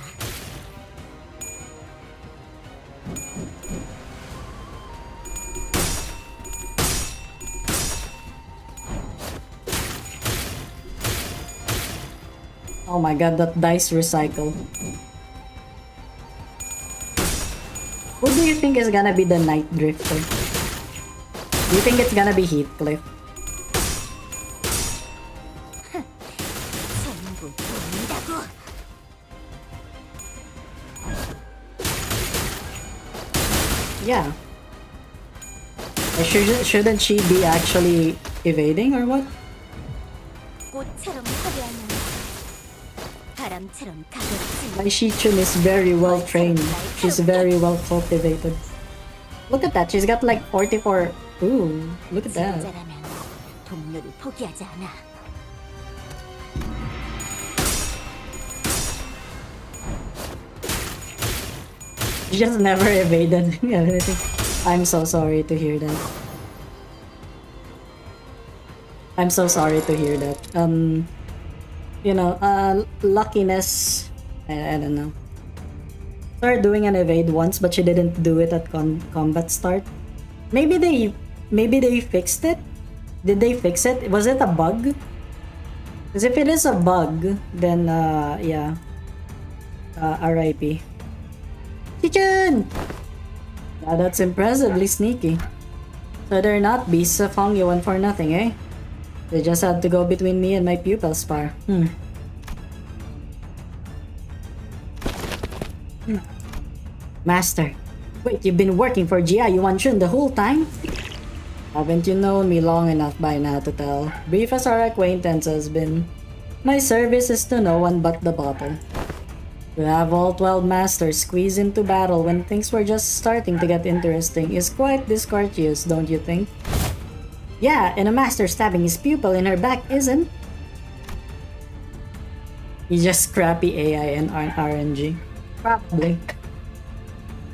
Oh my god, that dice recycle. Who do you think is gonna be the Night Drifter? Do you think it's gonna be Heathcliff? 전부 보인다고. Yeah. Shouldn't she be actually evading or what? 꽃처럼 화려하면 바람처럼 가볍지. My Shichun is very well trained. She's very well cultivated. Look at that, she's got like 44. Ooh, look at that. 지원자라면 동료를 포기하지 않아. She just never evaded anything. I'm so sorry to hear that. I'm so sorry to hear that. You know, luckiness. I don't know. Started doing an evade once, but she didn't do it at combat start. Maybe they fixed it. Did they fix it? Was it a bug? Because if it is a bug, then yeah. R.I.P. Kitchen! Yeah, that's impressively sneaky. So they're not beasts of Hong Yuan for nothing, eh? They just had to go between me and my pupil spar. Master, wait, you've been working for Jia Yuanshun the whole time? Haven't you known me long enough by now to tell? Brief as our acquaintance has been, my service is to no one but the bottle. To have all 12 masters squeeze into battle when things were just starting to get interesting is quite discourteous, don't you think? Yeah, and a master stabbing his pupil in her back isn't. He's just crappy AI and RNG. Probably.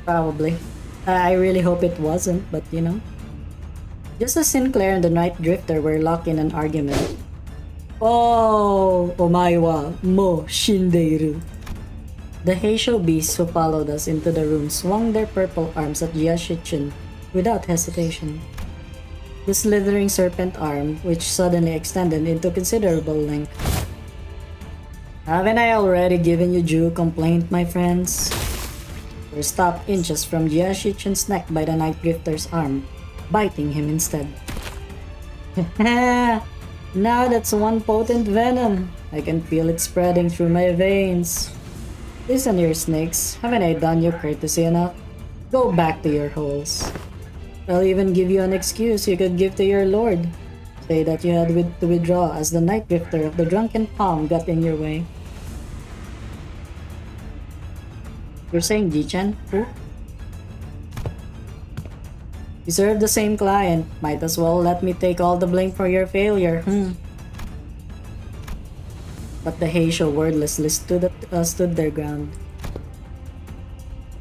Probably. I really hope it wasn't, but you know. Just as Sinclair and the Night Drifter were locked in an argument. Oh, omae wa mo shindeiru. The Heisho beasts who followed us into the room swung their purple arms at Jiashichin without hesitation. The slithering serpent arm, which suddenly extended into considerable length. Haven't I already given you due complaint, my friends? We're stopped inches from Jiashichin's neck by the Night Drifter's arm, biting him instead. Now that's one potent venom. I can feel it spreading through my veins. Listen here, snakes. Haven't I done you courtesy enough? Go back to your holes. I'll even give you an excuse you could give to your lord. Say that you had to withdraw as the night drifter of the drunken palm got in your way. You're saying Jichan? Who? You serve the same client. Might as well let me take all the blame for your failure. But the Heisho wordlessly stood their ground.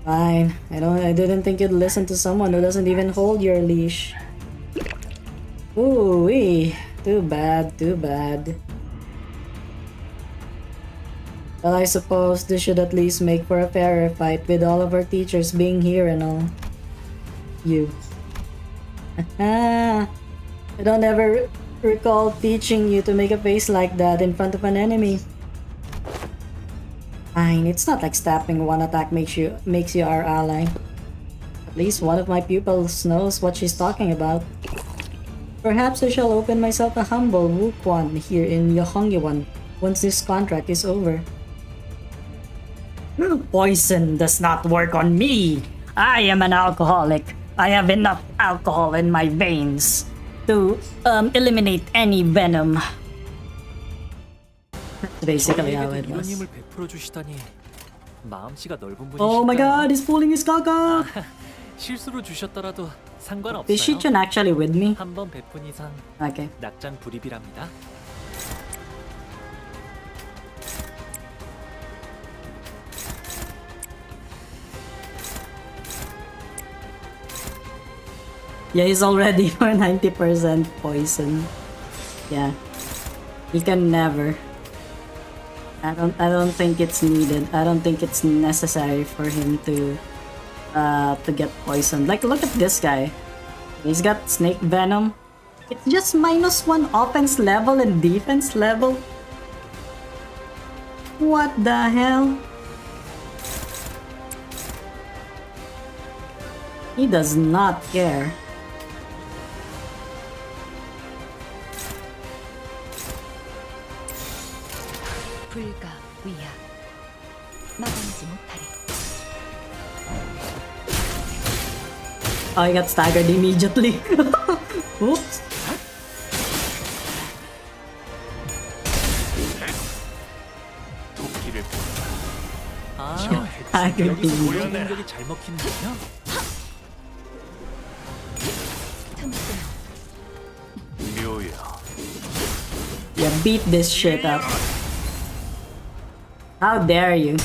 Fine. I didn't think you'd listen to someone who doesn't even hold your leash. Ooh-wee. Too bad, too bad. Well, I suppose this should at least make for a fairer fight with all of our teachers being here and all. You. I don't ever recall teaching you to make a face like that in front of an enemy. Fine, it's not like stabbing one attack makes you our ally. At least one of my pupils knows what she's talking about. Perhaps I shall open myself a humble Wuquan here in Yohongyewan once this contract is over. Poison does not work on me! I am an alcoholic. I have enough alcohol in my veins to eliminate any venom. That's basically how it 이런 was. 힘을 베풀어 주시다니 마음씨가 넓은 분이실까요? Oh my god, he's pulling his cock up! 실수로 주셨더라도 상관없어요. Is Shichun actually with me? 한번 베푼 이상 Okay. 낙장 불입이랍니다. Yeah, he's already for 90% poison. Yeah. He can never. I don't think it's needed. I don't think it's necessary for him to get poisoned. Like, look at this guy. He's got snake venom. It's just -1 offense level and defense level. What the hell? He does not care. 불가 위야 막아내지 못하리. Oh, I got staggered immediately. Oops. 도끼를 아, staggered 여기서 immediately. 공격이 잘 먹히는군요. 묘야. Yeah, beat this shit up. How dare you?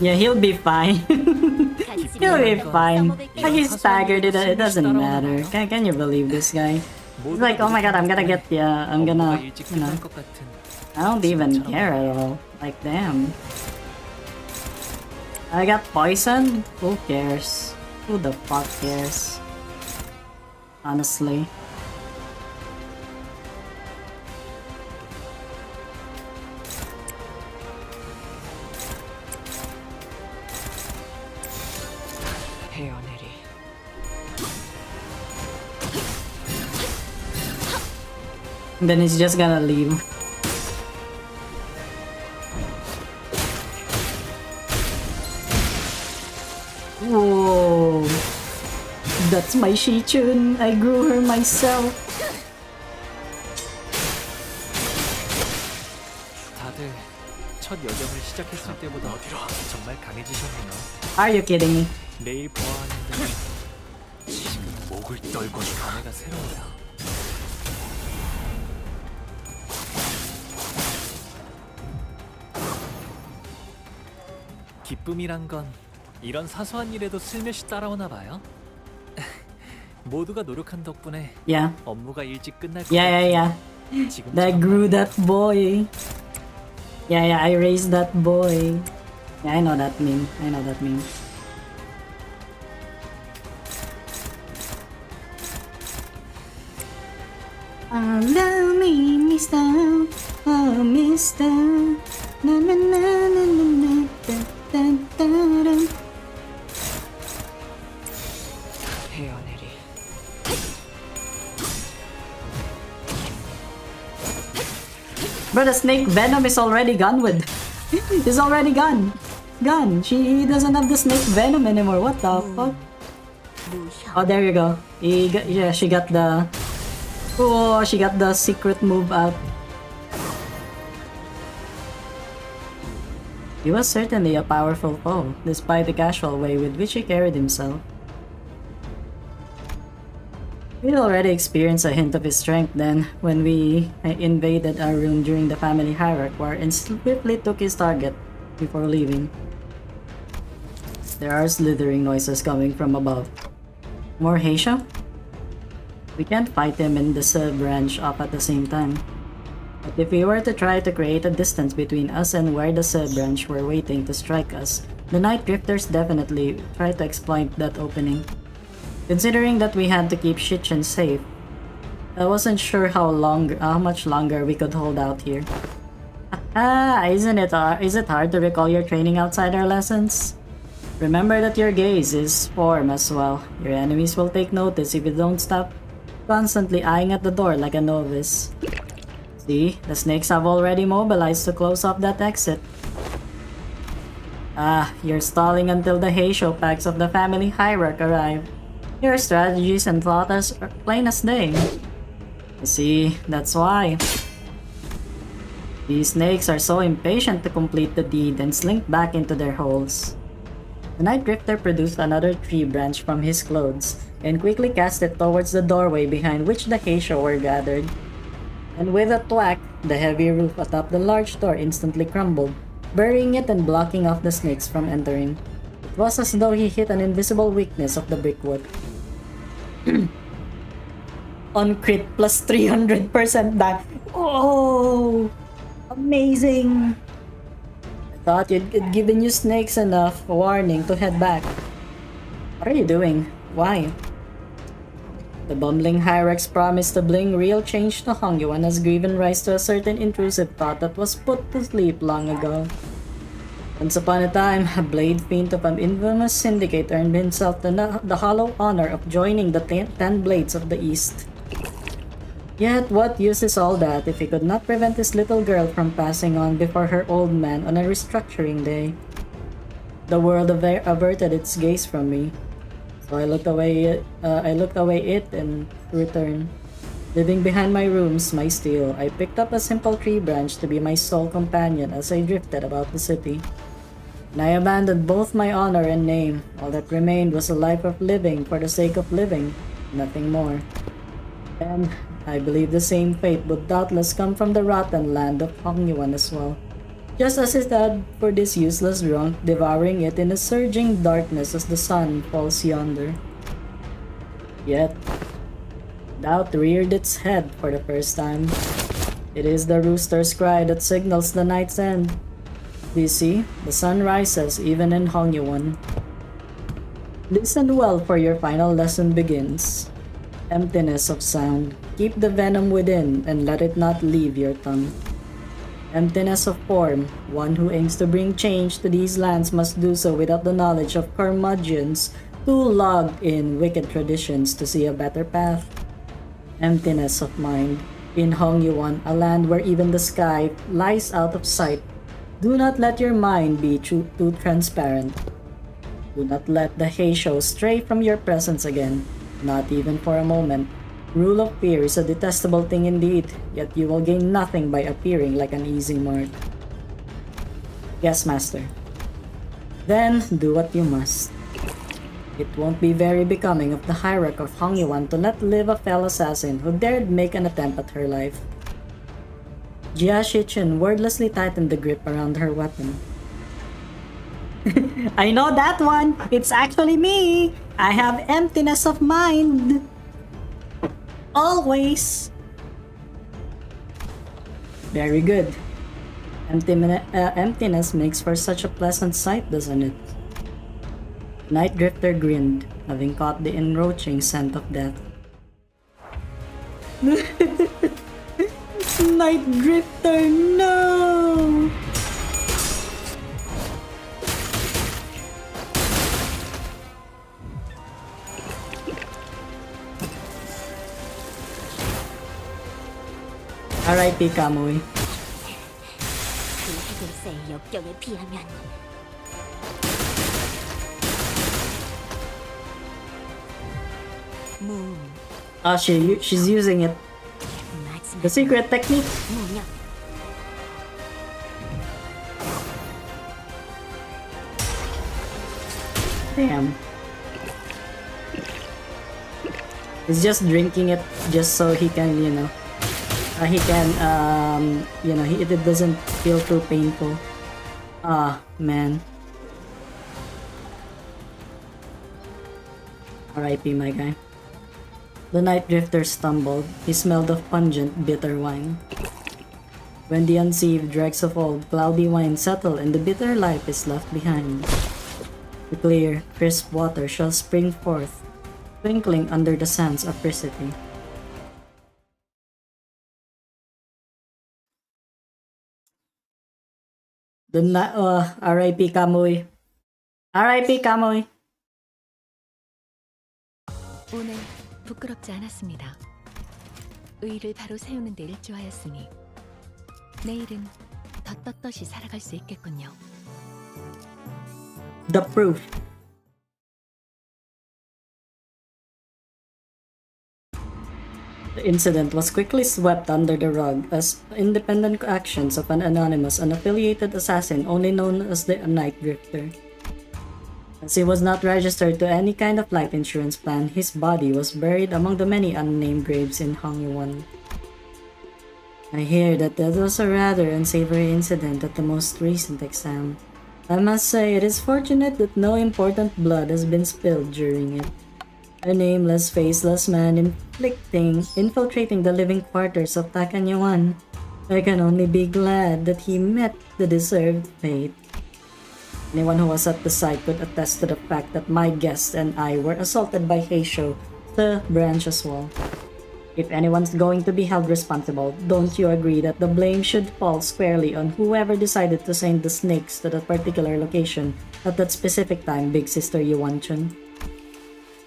Yeah, he'll be fine. He'll be fine. Like, he's staggered, it doesn't matter. Can you believe this guy? He's like, oh my god, I'm gonna get ya. I'm gonna, you know. 것 같은 I don't even care at all. Like, damn. I got poison? Who cares? Who the fuck cares? Honestly. 헤어내리. And then he's just gonna leave. Whoa. That's my Shichun. I grew her myself. 다들 첫 여정을 시작했을 때보다 정말 강해지셨네요. Are you kidding me? 매일 보아하는데 지금 목을 떨고 감회가 새로워요. 기쁨이란 건 이런 사소한 일에도 슬며시 따라오나 봐요. 모두가 노력한 덕분에 Yeah. 업무가 일찍 끝날 것 Yeah, yeah, yeah. 같아요. 지금처럼 That grew that boy. Yeah, yeah, I raised that boy. Yeah, I know that meme. I know that meme. Follow me, Mister, oh Mister, na na na na na na, da, da, da, da. Bro, the snake venom is already gone with. It's already gone. Gone. She doesn't have the snake venom anymore. What the fuck? Oh, there you go. Yeah, she got the... Oh, she got the secret move out. He was certainly a powerful foe, despite the casual way with which he carried himself. We already experienced a hint of his strength then, when we invaded our room during the family hierarchy war and swiftly took his target before leaving. There are slithering noises coming from above. More Heisha? We can't fight him and the sub-branch up at the same time. But if we were to try to create a distance between us and where the sub-branch were waiting to strike us, the Night Drifters definitely try to exploit that opening. Considering that we had to keep Shichen safe, I wasn't sure how much longer we could hold out here. Is it hard to recall your training outside our lessons? Remember that your gaze is form as well. Your enemies will take notice if you don't stop constantly eyeing at the door like a novice. See, the snakes have already mobilized to close off that exit. You're stalling until the Heisho packs of the family hierarchy arrive. Your strategies and thoughts are plain as day. You see, that's why. These snakes are so impatient to complete the deed and slink back into their holes. The Night Drifter produced another tree branch from his clothes and quickly cast it towards the doorway behind which the Heisho were gathered. And with a thwack, the heavy roof atop the large door instantly crumbled, burying it and blocking off the snakes from entering. It was as though he hit an invisible weakness of the brickwork. On crit plus 300% back. Oh! Amazing! I thought you'd given you snakes enough warning to head back. What are you doing? Why? The bumbling Hyrax promised to bring real change to Hongyuan has given rise to a certain intrusive thought that was put to sleep long ago. Once upon a time, a blade fiend of an infamous syndicate earned himself the hollow honor of joining the 10 Blades of the East. Yet, what use is all that if he could not prevent his little girl from passing on before her old man on a restructuring day? The world averted its gaze from me, so I looked away it and returned. Leaving behind my rooms, my steel, I picked up a simple tree branch to be my sole companion as I drifted about the city. And I abandoned both my honor and name. All that remained was a life of living for the sake of living, nothing more. And I believe the same fate would doubtless come from the rotten land of Hongyuan as well, just as it had for this useless drunk, devouring it in a surging darkness as the sun falls yonder. Yet, doubt reared its head for the first time. It is the rooster's cry that signals the night's end. Do you see? The sun rises even in Hongyuan. Listen well, for your final lesson begins. Emptiness of sound. Keep the venom within and let it not leave your tongue. Emptiness of form. One who aims to bring change to these lands must do so without the knowledge of curmudgeons too logged in wicked traditions to see a better path. Emptiness of mind. In Hongyuan, a land where even the sky lies out of sight, do not let your mind be too transparent. Do not let the Heisho stray from your presence again, not even for a moment. Rule of fear is a detestable thing indeed, yet you will gain nothing by appearing like an easy mark. Yes, Master. Then, do what you must. It won't be very becoming of the hierarch of Hongyuan to let live a fell assassin who dared make an attempt at her life. Jia Shichen wordlessly tightened the grip around her weapon. I know that one! It's actually me! I have emptiness of mind! Always! Very good. Emptiness makes for such a pleasant sight, doesn't it? Night Drifter grinned, having caught the enroaching scent of death. Night Drifter, no! R.I.P. Kamui. 그 해결사의 역경에 비하면 무 She's using it. The secret technique. 무력 Damn. He's just drinking it just so he can, you know, it doesn't feel too painful. Ah, man. R.I.P. my guy. The night drifter stumbled. He smelled of pungent, bitter wine. When the unsieved dregs of old, cloudy wine settle and the bitter life is left behind, the clear, crisp water shall spring forth, twinkling under the sands of precipice. R.I.P. Kamui. R.I.P. Kamui. 오늘 부끄럽지 않았습니다. 의를 바로 세우는 데 일조하였으니 내일은 더 떳떳이 살아갈 수 있겠군요. The proof. The incident was quickly swept under the rug as independent actions of an anonymous, unaffiliated assassin only known as the Night Drifter. As he was not registered to any kind of life insurance plan, his body was buried among the many unnamed graves in Hongyuan. I hear that was a rather unsavory incident at the most recent exam. I must say it is fortunate that no important blood has been spilled during it. A nameless, faceless man infiltrating the living quarters of Takanyuan. I can only be glad that he met the deserved fate. Anyone who was at the site could attest to the fact that my guest and I were assaulted by Heisho, the branch's wall. If anyone's going to be held responsible, don't you agree that the blame should fall squarely on whoever decided to send the snakes to that particular location at that specific time, Big Sister Yuan-chun?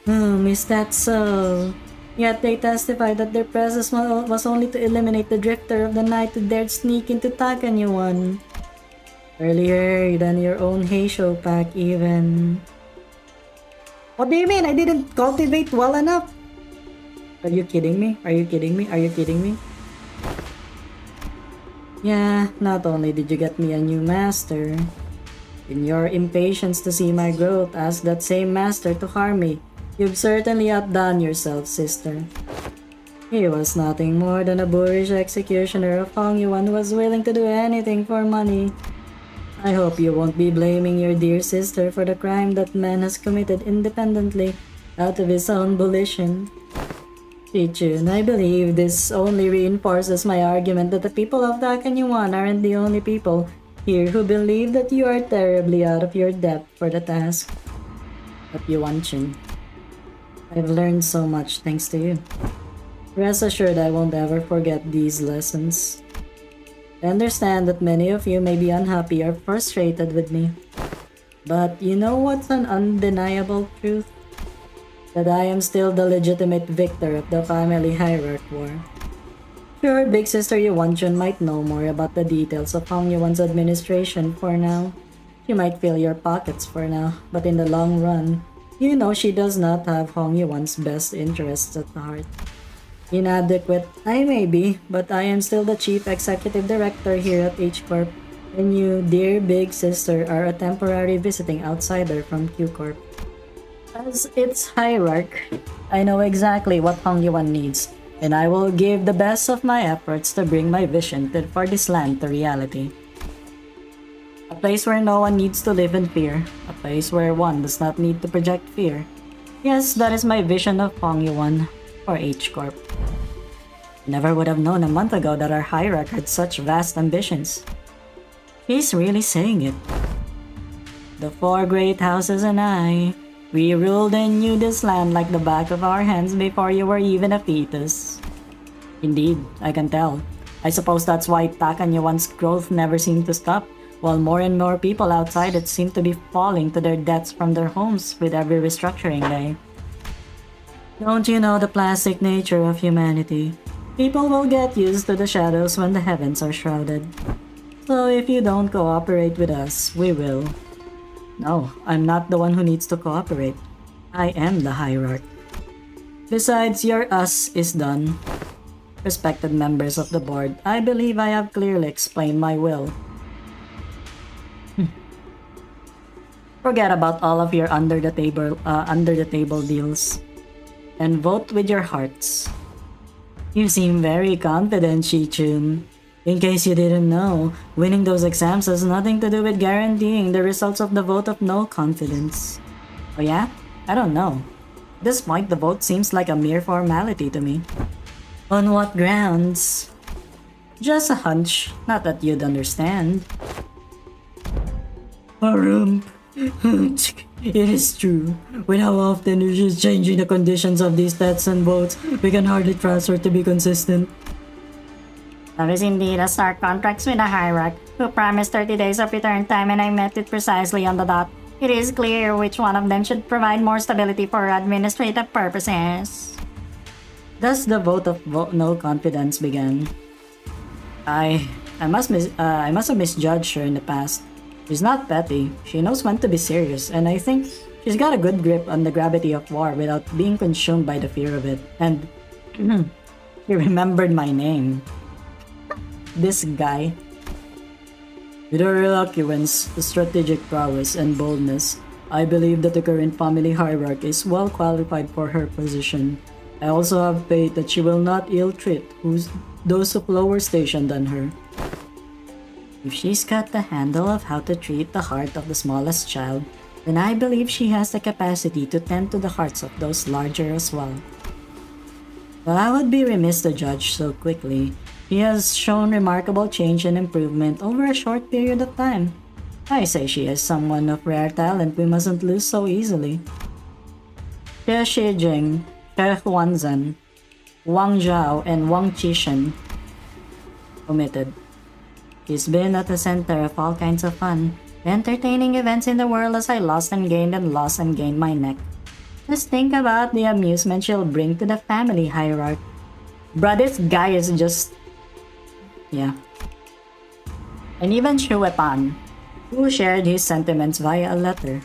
Is that so? Yet they testified that their presence was only to eliminate the drifter of the night who dared sneak into Takanyuan. Earlier than your own Heisho pack even. What do you mean? I didn't cultivate well enough? Are you kidding me? Are you kidding me? Are you kidding me? Yeah, not only did you get me a new master, in your impatience to see my growth, ask that same master to harm me. You've certainly outdone yourself, sister. He was nothing more than a boorish executioner of Hongyuan who was willing to do anything for money. I hope you won't be blaming your dear sister for the crime that man has committed independently, out of his own volition. Chichun, I believe this only reinforces my argument that the people of Takanyuan aren't the only people here who believe that you are terribly out of your depth for the task. But Yuan-chun, I've learned so much thanks to you. Rest assured I won't ever forget these lessons. I understand that many of you may be unhappy or frustrated with me. But you know what's an undeniable truth? That I am still the legitimate victor of the family hierarch war. Sure, Big Sister Yuan-chun might know more about the details of Hongyuan's administration for now. She might fill your pockets for now, but in the long run, you know she does not have Hongyuan's best interests at heart. Inadequate I may be, but I am still the chief executive director here at H-Corp, and you, dear Big Sister, are a temporary visiting outsider from Q-Corp. As its hierarch, I know exactly what Hongyuan needs, and I will give the best of my efforts to bring my vision for this land to reality. A place where no one needs to live in fear, a place where one does not need to project fear. Yes, that is my vision of Hongyuan for H-Corp. Never would have known a month ago that our hierarch had such vast ambitions. He's really saying it. The four great houses and I, we ruled and knew this land like the back of our hands before you were even a fetus. Indeed, I can tell. I suppose that's why Takanyuan's growth never seemed to stop, while more and more people outside it seem to be falling to their deaths from their homes with every restructuring day. Don't you know the plastic nature of humanity? People will get used to the shadows when the heavens are shrouded. So if you don't cooperate with us, we will. No, I'm not the one who needs to cooperate. I am the hierarch. Besides, your us is done. Respected members of the board, I believe I have clearly explained my will. Forget about all of your under the table deals, and vote with your hearts. You seem very confident, Shi-chun. In case you didn't know, winning those exams has nothing to do with guaranteeing the results of the vote of no confidence. Oh yeah? I don't know. At this point, the vote seems like a mere formality to me. On what grounds? Just a hunch, not that you'd understand. Harump. It is true. With how often you're just changing the conditions of these stats and votes, we can hardly trust her to be consistent. That is indeed a stark contrast with the hierarch, who promised 30 days of return time and I met it precisely on the dot. It is clear which one of them should provide more stability for administrative purposes. Thus the vote of no confidence began. I must have misjudged her in the past. She's not petty, she knows when to be serious, and I think she's got a good grip on the gravity of war without being consumed by the fear of it. And she remembered my name. This guy. With her eloquence, strategic prowess, and boldness, I believe that the current family hierarch is well qualified for her position. I also have faith that she will not ill-treat those of lower station than her. If she's got the handle of how to treat the heart of the smallest child, then I believe she has the capacity to tend to the hearts of those larger as well. While I would be remiss to judge so quickly, she has shown remarkable change and improvement over a short period of time. I say she is someone of rare talent we mustn't lose so easily. Xie Shijing, Xie Huanzan, Wang Zhao, and Wang Qishan omitted. She's been at the center of all kinds of fun, entertaining events in the world as I lost and gained my neck. Just think about the amusement she'll bring to the family hierarch. Bruh, this guy is just... yeah. And even Shuepan, who shared his sentiments via a letter,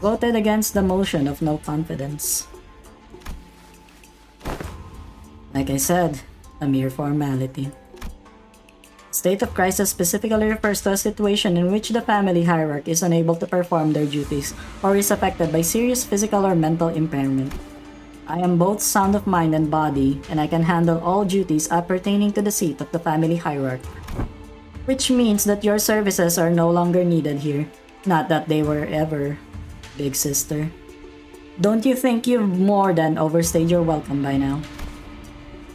voted against the motion of no confidence. Like I said, a mere formality. State of crisis specifically refers to a situation in which the family hierarch is unable to perform their duties or is affected by serious physical or mental impairment. I am both sound of mind and body, and I can handle all duties appertaining to the seat of the family hierarch. Which means that your services are no longer needed here. Not that they were ever, big sister. Don't you think you've more than overstayed your welcome by now?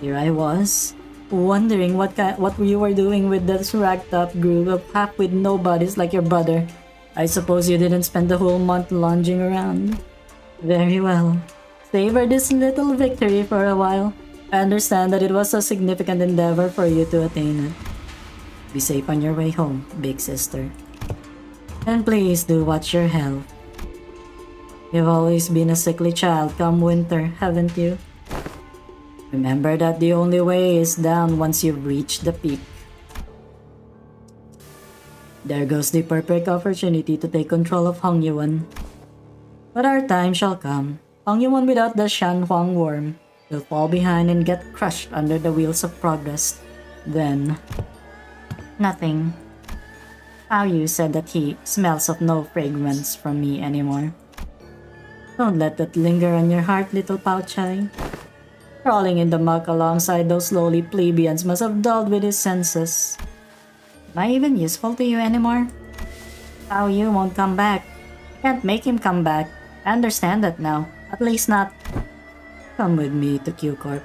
Here I was, wondering what you were doing with this ragtop group of half-wit nobodies like your brother. I suppose you didn't spend the whole month lounging around. Very well. Savor this little victory for a while. I understand that it was a significant endeavor for you to attain it. Be safe on your way home, big sister. And please do watch your health. You've always been a sickly child come winter, haven't you? Remember that the only way is down once you've reached the peak. There goes the perfect opportunity to take control of Hongyuan. But our time shall come. Hongyuan without the Shanhuang worm will fall behind and get crushed under the wheels of progress. Then... nothing. How you said that he smells of no fragrance from me anymore. Don't let that linger on your heart, little Pao Chai. Crawling in the muck alongside those lowly plebeians must have dulled with his senses. Am I even useful to you anymore? Pao Yu won't come back. I can't make him come back. I understand that now. At least not... Come with me to Q-Corp.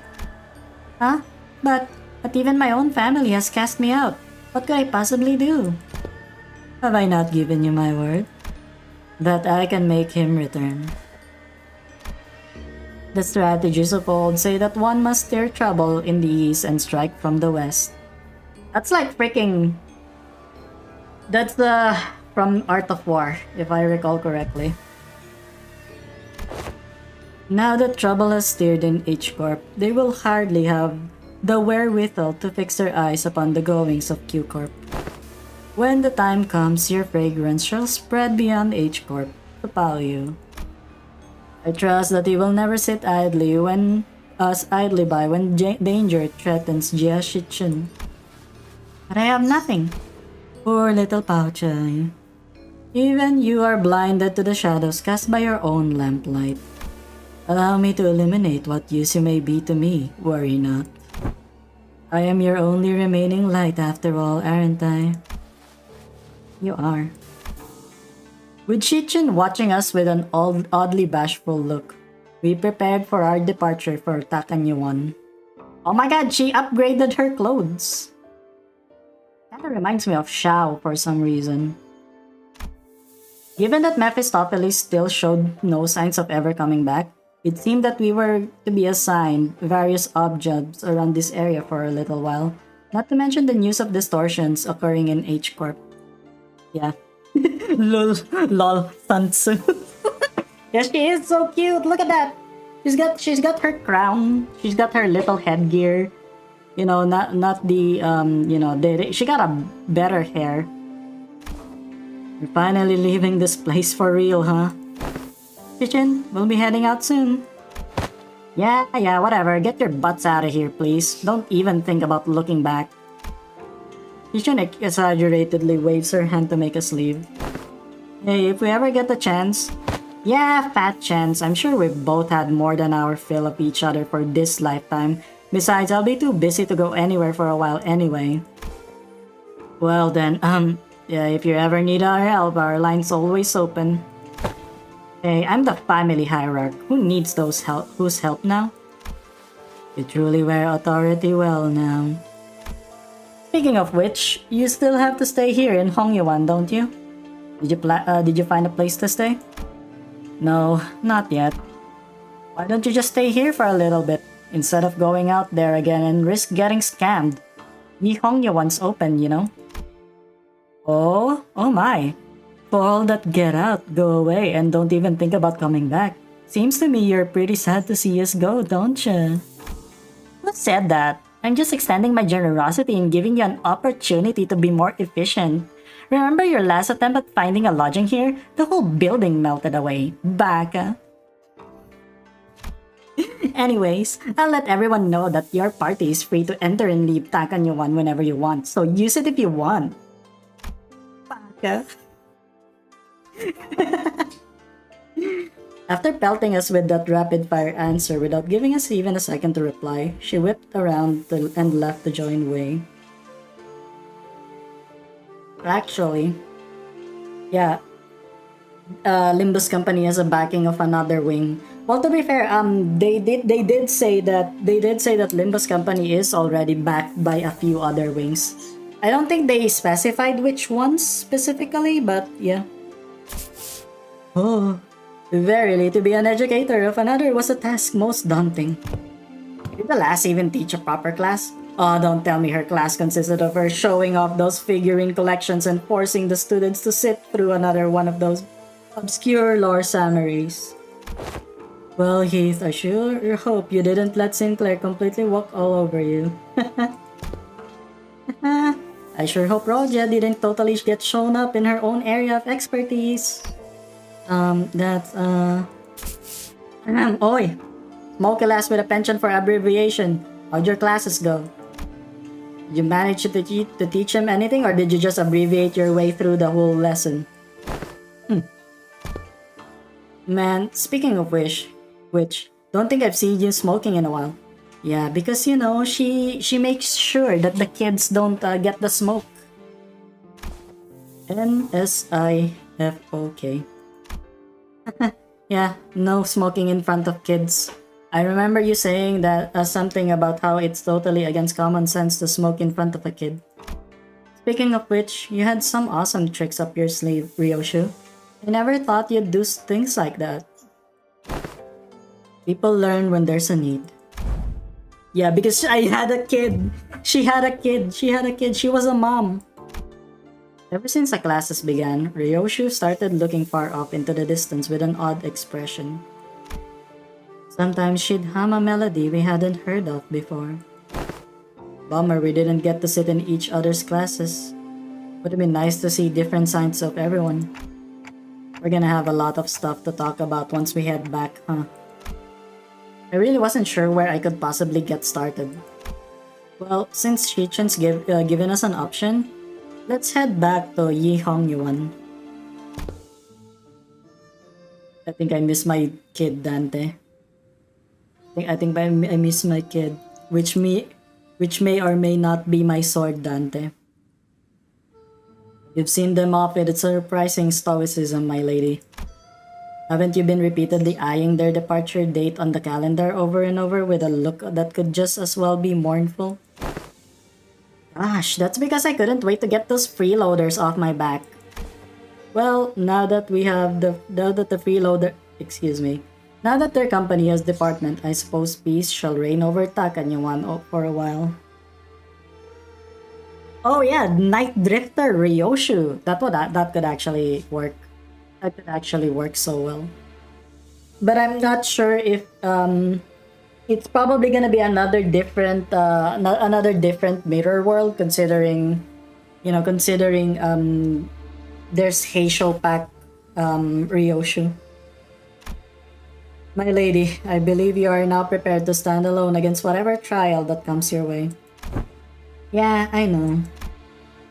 Huh? But even my own family has cast me out. What could I possibly do? Have I not given you my word? That I can make him return. The strategies of old say that one must steer trouble in the east and strike from the west. That's like freaking... That's from Art of War, if I recall correctly. Now that trouble has steered in H Corp, they will hardly have the wherewithal to fix their eyes upon the goings of Q Corp. When the time comes, your fragrance shall spread beyond H Corp to pal you. I trust that you will never sit idly by when danger threatens Jia Shichen. But I have nothing. Poor little Pouchai. Even you are blinded to the shadows cast by your own lamplight. Allow me to illuminate what use you may be to me, worry not. I am your only remaining light after all, aren't I? You are. With Shichen watching us with an oddly bashful look, we prepared for our departure for Takanyuan. Oh my god, she upgraded her clothes! Kinda reminds me of Shao for some reason. Given that Mephistopheles still showed no signs of ever coming back, it seemed that we were to be assigned various objects around this area for a little while, not to mention the news of distortions occurring in H Corp. Yeah. Lol, Sansu. Yeah, she is so cute. Look at that. She's got her crown. She's got her little headgear. You know, not the she got a better hair. We're finally leaving this place for real, huh? Shichen, we'll be heading out soon. Yeah, whatever. Get your butts out of here, please. Don't even think about looking back. Shichen exaggeratedly waves her hand to make us leave. Hey, if we ever get the chance... Yeah, fat chance. I'm sure we've both had more than our fill of each other for this lifetime. Besides, I'll be too busy to go anywhere for a while anyway. Well then, yeah, if you ever need our help, our line's always open. Hey, I'm the family hierarch. Who needs whose help now? You truly wear authority well now. Speaking of which, you still have to stay here in Hongyuan, don't you? Did you find a place to stay? No, not yet. Why don't you just stay here for a little bit, instead of going out there again and risk getting scammed? Ni Hongyuan's open, you know? Oh my. For all that get out, go away, and don't even think about coming back. Seems to me you're pretty sad to see us go, don't you? Who said that? I'm just extending my generosity and giving you an opportunity to be more efficient. Remember your last attempt at finding a lodging here? The whole building melted away. Baka. Anyways, I'll let everyone know that your party is free to enter and leave Takanyuan whenever you want, so use it if you want. Baka. After pelting us with that rapid-fire answer without giving us even a second to reply, she whipped around and left to join Wei. Actually, yeah, Limbus Company has a backing of another wing. Well, to be fair, they did say that Limbus Company is already backed by a few other wings. I don't think they specified which ones specifically, but yeah. Oh, verily, to be an educator of another was a task most daunting. Did the lass even teach a proper class? Oh, don't tell me her class consisted of her showing off those figurine collections and forcing the students to sit through another one of those obscure lore summaries. Well, Heath, I sure hope you didn't let Sinclair completely walk all over you. I sure hope Roja didn't totally get shown up in her own area of expertise. Oi! Smoky lass with a penchant for abbreviation. How'd your classes go? Did you manage to teach him anything, or did you just abbreviate your way through the whole lesson? Man, speaking of which, don't think I've seen you smoking in a while. Yeah, because you know, she makes sure that the kids don't get the smoke. NSIFOK. Yeah, no smoking in front of kids. I remember you saying that something about how it's totally against common sense to smoke in front of a kid. Speaking of which, you had some awesome tricks up your sleeve, Ryoshu. I never thought you'd do things like that. People learn when there's a need. Yeah, because I had a kid. She had a kid. She had a kid. She was a mom. Ever since the classes began, Ryoshu started looking far off into the distance with an odd expression. Sometimes she'd hum a melody we hadn't heard of before. Bummer we didn't get to sit in each other's classes. Would have been nice to see different sides of everyone. We're gonna have a lot of stuff to talk about once we head back, huh? I really wasn't sure where I could possibly get started. Well, since Shichen's given us an option, let's head back to Yihong Yuan. I think I miss my kid, Dante. I think I miss my kid, which may or may not be my sword, Dante. You've seen them off with a surprising stoicism, my lady. Haven't you been repeatedly eyeing their departure date on the calendar over and over with a look that could just as well be mournful? Gosh, that's because I couldn't wait to get those freeloaders off my back. Well, now that now that their company has department, I suppose peace shall reign over Takanyuan for a while. Oh yeah, Night Drifter Ryoshu. That could actually work. That could actually work so well. But I'm not sure if it's probably gonna be another different mirror world, considering there's Heisho Pack Ryoshu. My lady, I believe you are now prepared to stand alone against whatever trial that comes your way. Yeah, I know.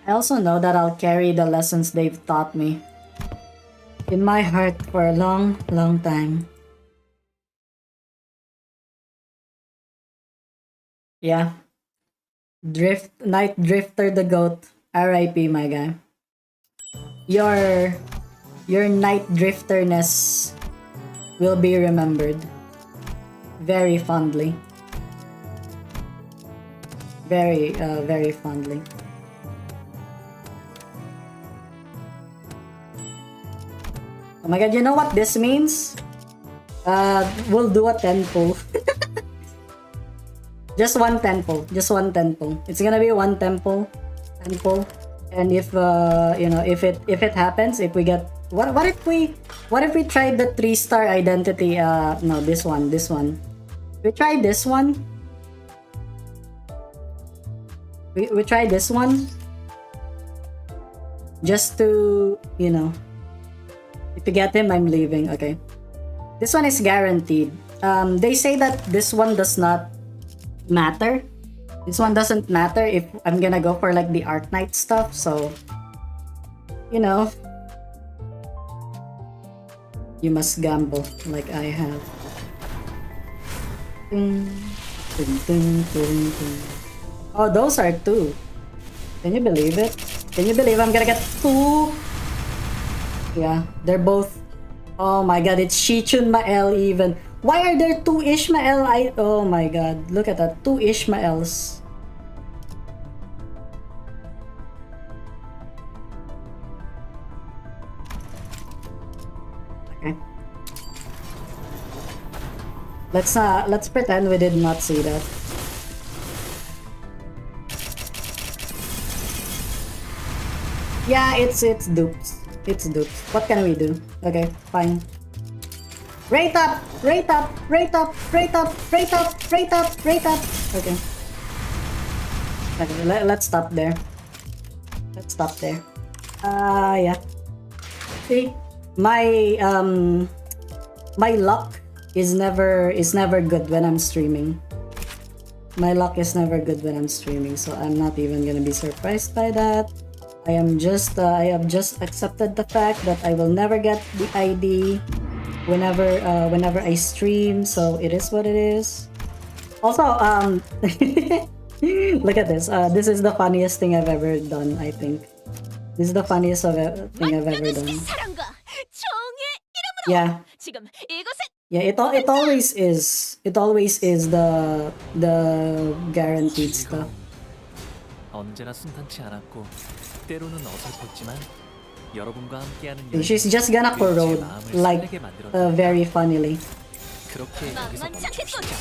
I also know that I'll carry the lessons they've taught me in my heart for a long, long time. Yeah. Night Drifter the Goat. R.I.P. my guy. Your Night Drifterness will be remembered very fondly. Very fondly. Oh my god, you know what this means? We'll do a 10 pull. Just one 10 pull. Just one 10 pull. It's gonna be one 10 pull. And if if it happens, if we get what if we tried the 3-star identity? No, this one. We try this one. We try this one. Just to, if you get him, I'm leaving. Okay. This one is guaranteed. They say that this one does not matter. This one doesn't matter if I'm gonna go for like the Arknight stuff, so you must gamble like I have. Ding, ding, ding, ding, ding. Oh, those are 2. Can you believe it? Can you believe I'm gonna get 2? Yeah, they're both. Oh my god, it's Shichun Mael even. Why are there 2 Ishmael? Oh my god, look at that. 2 Ishmaels. Okay. Let's pretend we did not see that. Yeah, it's dupes. It's dupes. What can we do? Okay, fine. Rate up! Rate up! Rate up! Rate up! Rate up! Rate up! Rate up! Okay. Okay, let's stop there. Let's stop there. Yeah. See? My luck is never good when I'm streaming. My luck is never good when I'm streaming, so I'm not even gonna be surprised by that. I have just accepted the fact that I will never get the ID whenever I stream, so it is what it is. Also, look at this. This is the funniest thing I've ever done, I think. This is the funniest thing I've ever done. Yeah. Yeah, it always is. It always is the guaranteed stuff. 언제나 순탄치 않았고 때로는 어설펐지만 여러분과 함께하는 She's just gonna corrode like very funnily. 그렇게 여기서 멈추고 싶지 않아요.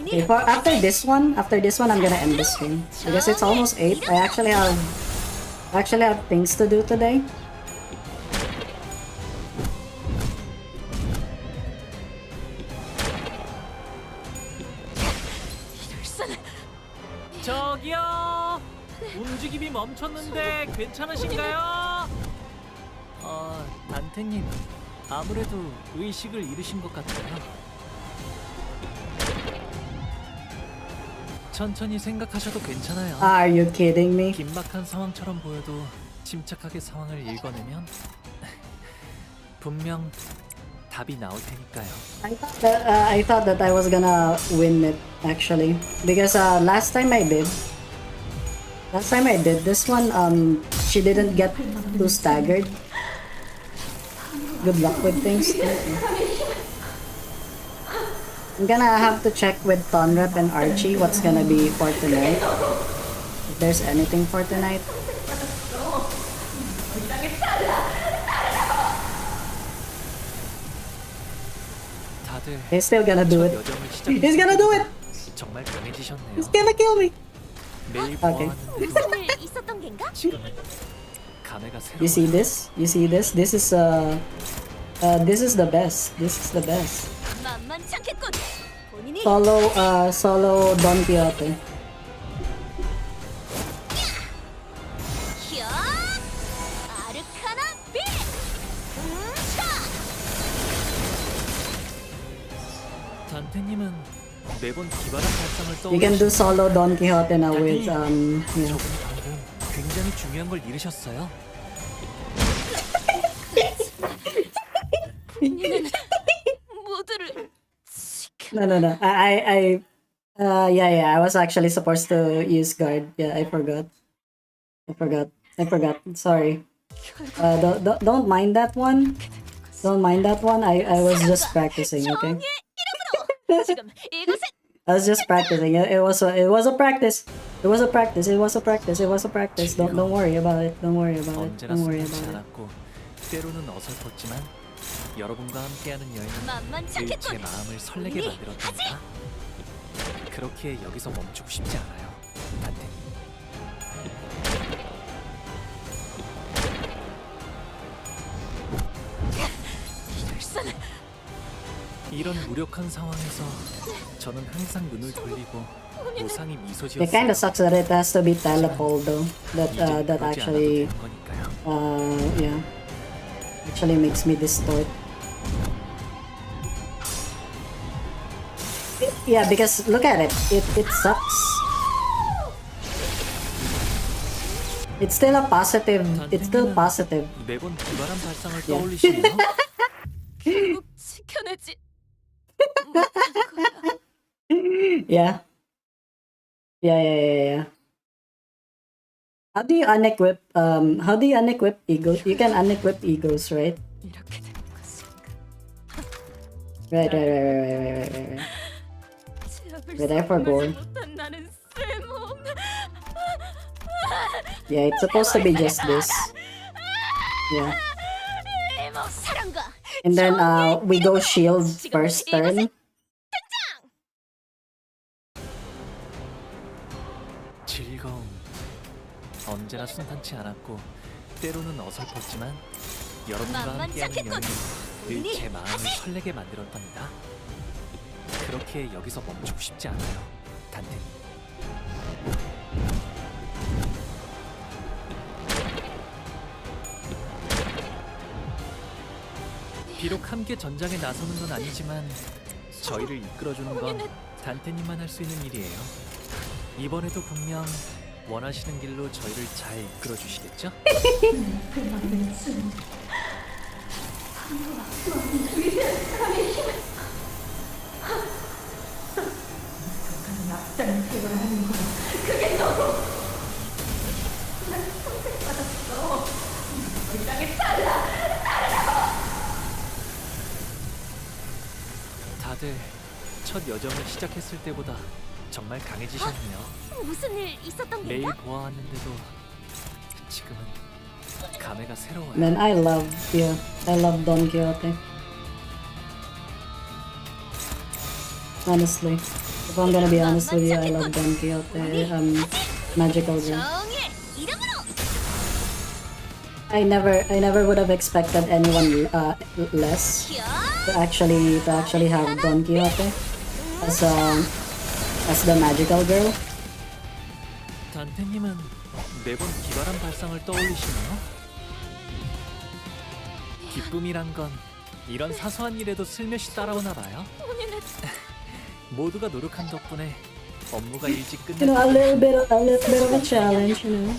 Okay, after this one, I'm gonna end the stream because it's almost 8. I actually have things to do today. 저기요. 움직임이 멈췄는데 괜찮으신가요? 단테님, 아무래도 의식을 잃으신 것 같아요. 천천히 생각하셔도 괜찮아요. Are you kidding me? 긴박한 상황처럼 보여도 침착하게 상황을 읽어내면 분명 답이 나올 테니까요. I thought that I was gonna win it actually because last time I did this one, she didn't get too staggered. Good luck with things. I'm gonna have to check with Tonrep and Archie what's gonna be for tonight. If there's anything for tonight. 다들 He's still gonna do 첫 it. 여정을 He's gonna do it! 정말 강해지셨네요. He's gonna kill me! 매일 Okay. 보아하는데도 일 있었던 겐가? 지금은 감회가 You see 새로워요. this? You see this? This is the best. This is the best. 만만치 않겠군. 본인이 Solo Don Quixote. 히어 아르카나 빛. 단테님은 매번 기발한 발상을 You can do 떠올리시는 solo Don Quixote now with yeah. 저분 방금 굉장히 중요한 걸 잃으셨어요. 모두를 No. Yeah. I was actually supposed to use guard. Yeah, I forgot. Sorry. Don't mind that one. Don't mind that one. I was just practicing. Okay. 지금 이곳에 I was just practicing. It was a practice. It was a practice. Don't worry about it. Don't worry about it. 언제나 Don't worry 순탄치 about it. 않았고 때로는 어설펐지만 여러분과 함께하는 여행은 만만치 늘 제 않겠군. 마음을 설레게 만들었답니다. 그렇게 여기서 멈추고 싶지 않아요, 단테님. 이런 무력한 상황에서 저는 항상 눈을 돌리고 무상히 미소 It kind of 지었어요. sucks that it has to be telepole though. That 그러지 actually 않아도 되는 거니까요. yeah, actually makes me distort. Yeah, because look at it. It sucks. It's still a positive. It's still positive. 매번 기발한 발상을 야. 떠올리시네요. 결국 지켜내지. Yeah. Yeah. How do you unequip? How do you unequip egos? You can unequip egos, right? 이렇게 된 것인가? Right. 제압을 Wait, I forgot. 상상하지 못한 나는 쓸모없는. Yeah, it's supposed to be just this. Yeah. 이모 사랑과 And then we go shield first turn. 즐거움. 언제나 순탄치 않았고 때로는 어설펐지만 여러분과 만만치 함께하는 않겠군. 여행은 늘 제 마음을 설레게 만들었답니다. 그렇게 여기서 멈추고 싶지 않아요, 단테님. 비록 함께 전장에 나서는 건 아니지만 저희를 이끌어주는 건 단테님만 할 수 있는 일이에요. 이번에도 분명 원하시는 길로 저희를 잘 이끌어주시겠죠? 다들 첫 여정을 시작했을 때보다 정말 강해지셨네요. 무슨 일 있었던 매일 겐가? 보아왔는데도 지금은 감회가 새로워요. Man, I love Don Quixote. Honestly, If I'm gonna be honest with you, I love Don Quixote, Magical Girl. I never would have expected anyone less to actually have Don Quixote as the magical girl. 단테님은 매번 기발한 발상을 떠올리시네요. 기쁨이란 건 이런 사소한 일에도 슬며시 따라오나 봐요. 모두가 노력한 덕분에 업무가 일찍 You know, 끝났다. a little bit of a challenge, you know.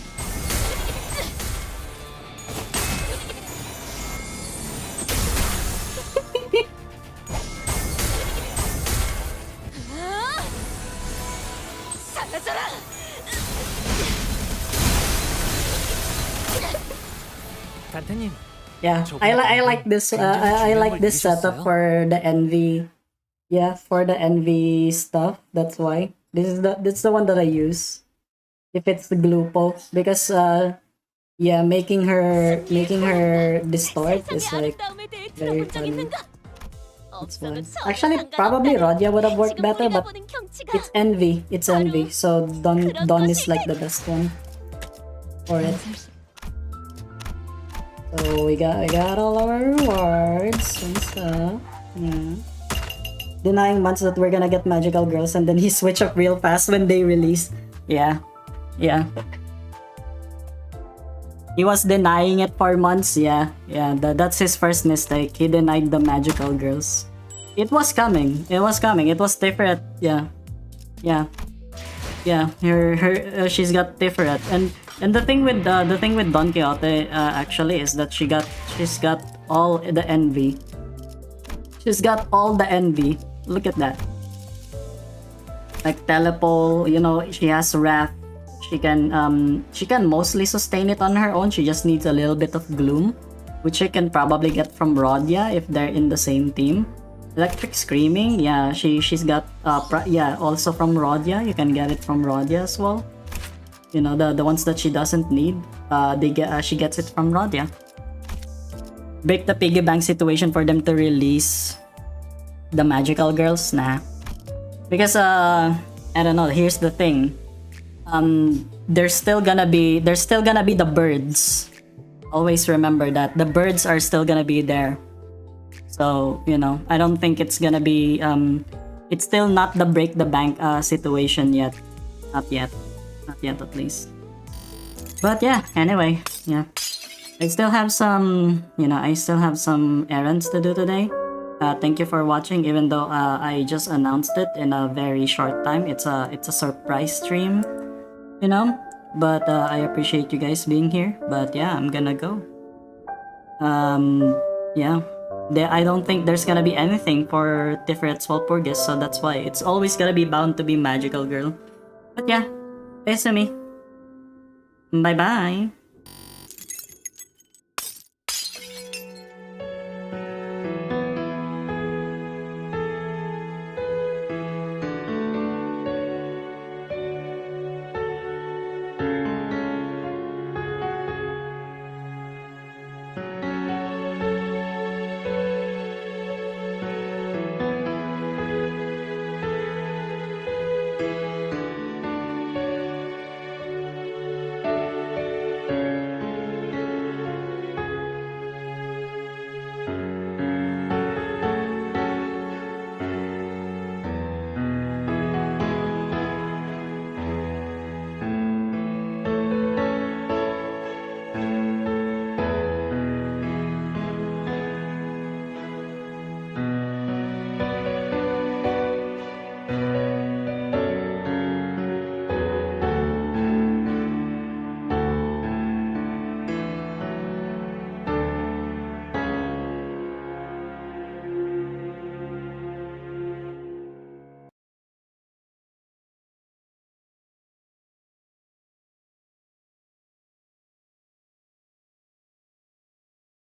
단테님, Yeah, I like this. I like this setup for the envy. Yeah, for the envy stuff. That's why that's the one that I use. If it's the Glupo, because yeah, making her distort is like very funny. That's why. Actually, probably Rodya would have worked better, but it's envy. It's envy. So Don is like the best one for it. So we got all our rewards and stuff. Yeah. Denying months that we're gonna get magical girls, and then he switch up real fast when they release. Yeah. Yeah. He was denying it for months. Yeah. Yeah. That's his first mistake. He denied the magical girls. It was coming. It was coming. It was different. Yeah. Yeah. Yeah. She's got different. And the thing with Don Quixote actually is that she's got all the envy. She's got all the envy. Look at that. Like telepole, you know, she has wrath. She can mostly sustain it on her own. She just needs a little bit of gloom, which she can probably get from Rodya if they're in the same team. Electric screaming, yeah, she's got yeah, also from Rodya. You can get it from Rodya as well. You know, the ones that she doesn't need, she gets it from Rodya. Break the piggy bank situation for them to release the magical girls, nah. Because I don't know. Here's the thing. There's still gonna be the birds. Always remember that the birds are still gonna be there. So you know, I don't think it's gonna be. It's still not the break the bank situation yet. Not yet at least. But yeah. Anyway, yeah. I still have some errands to do today. Thank you for watching, even though I just announced it in a very short time. It's a surprise stream, you know. But I appreciate you guys being here. But yeah, I'm gonna go. Yeah. I don't think there's gonna be anything for Tiferet Walpurgis, so that's why it's always gonna be bound to be Magical Girl. But yeah, peace to me. Bye bye.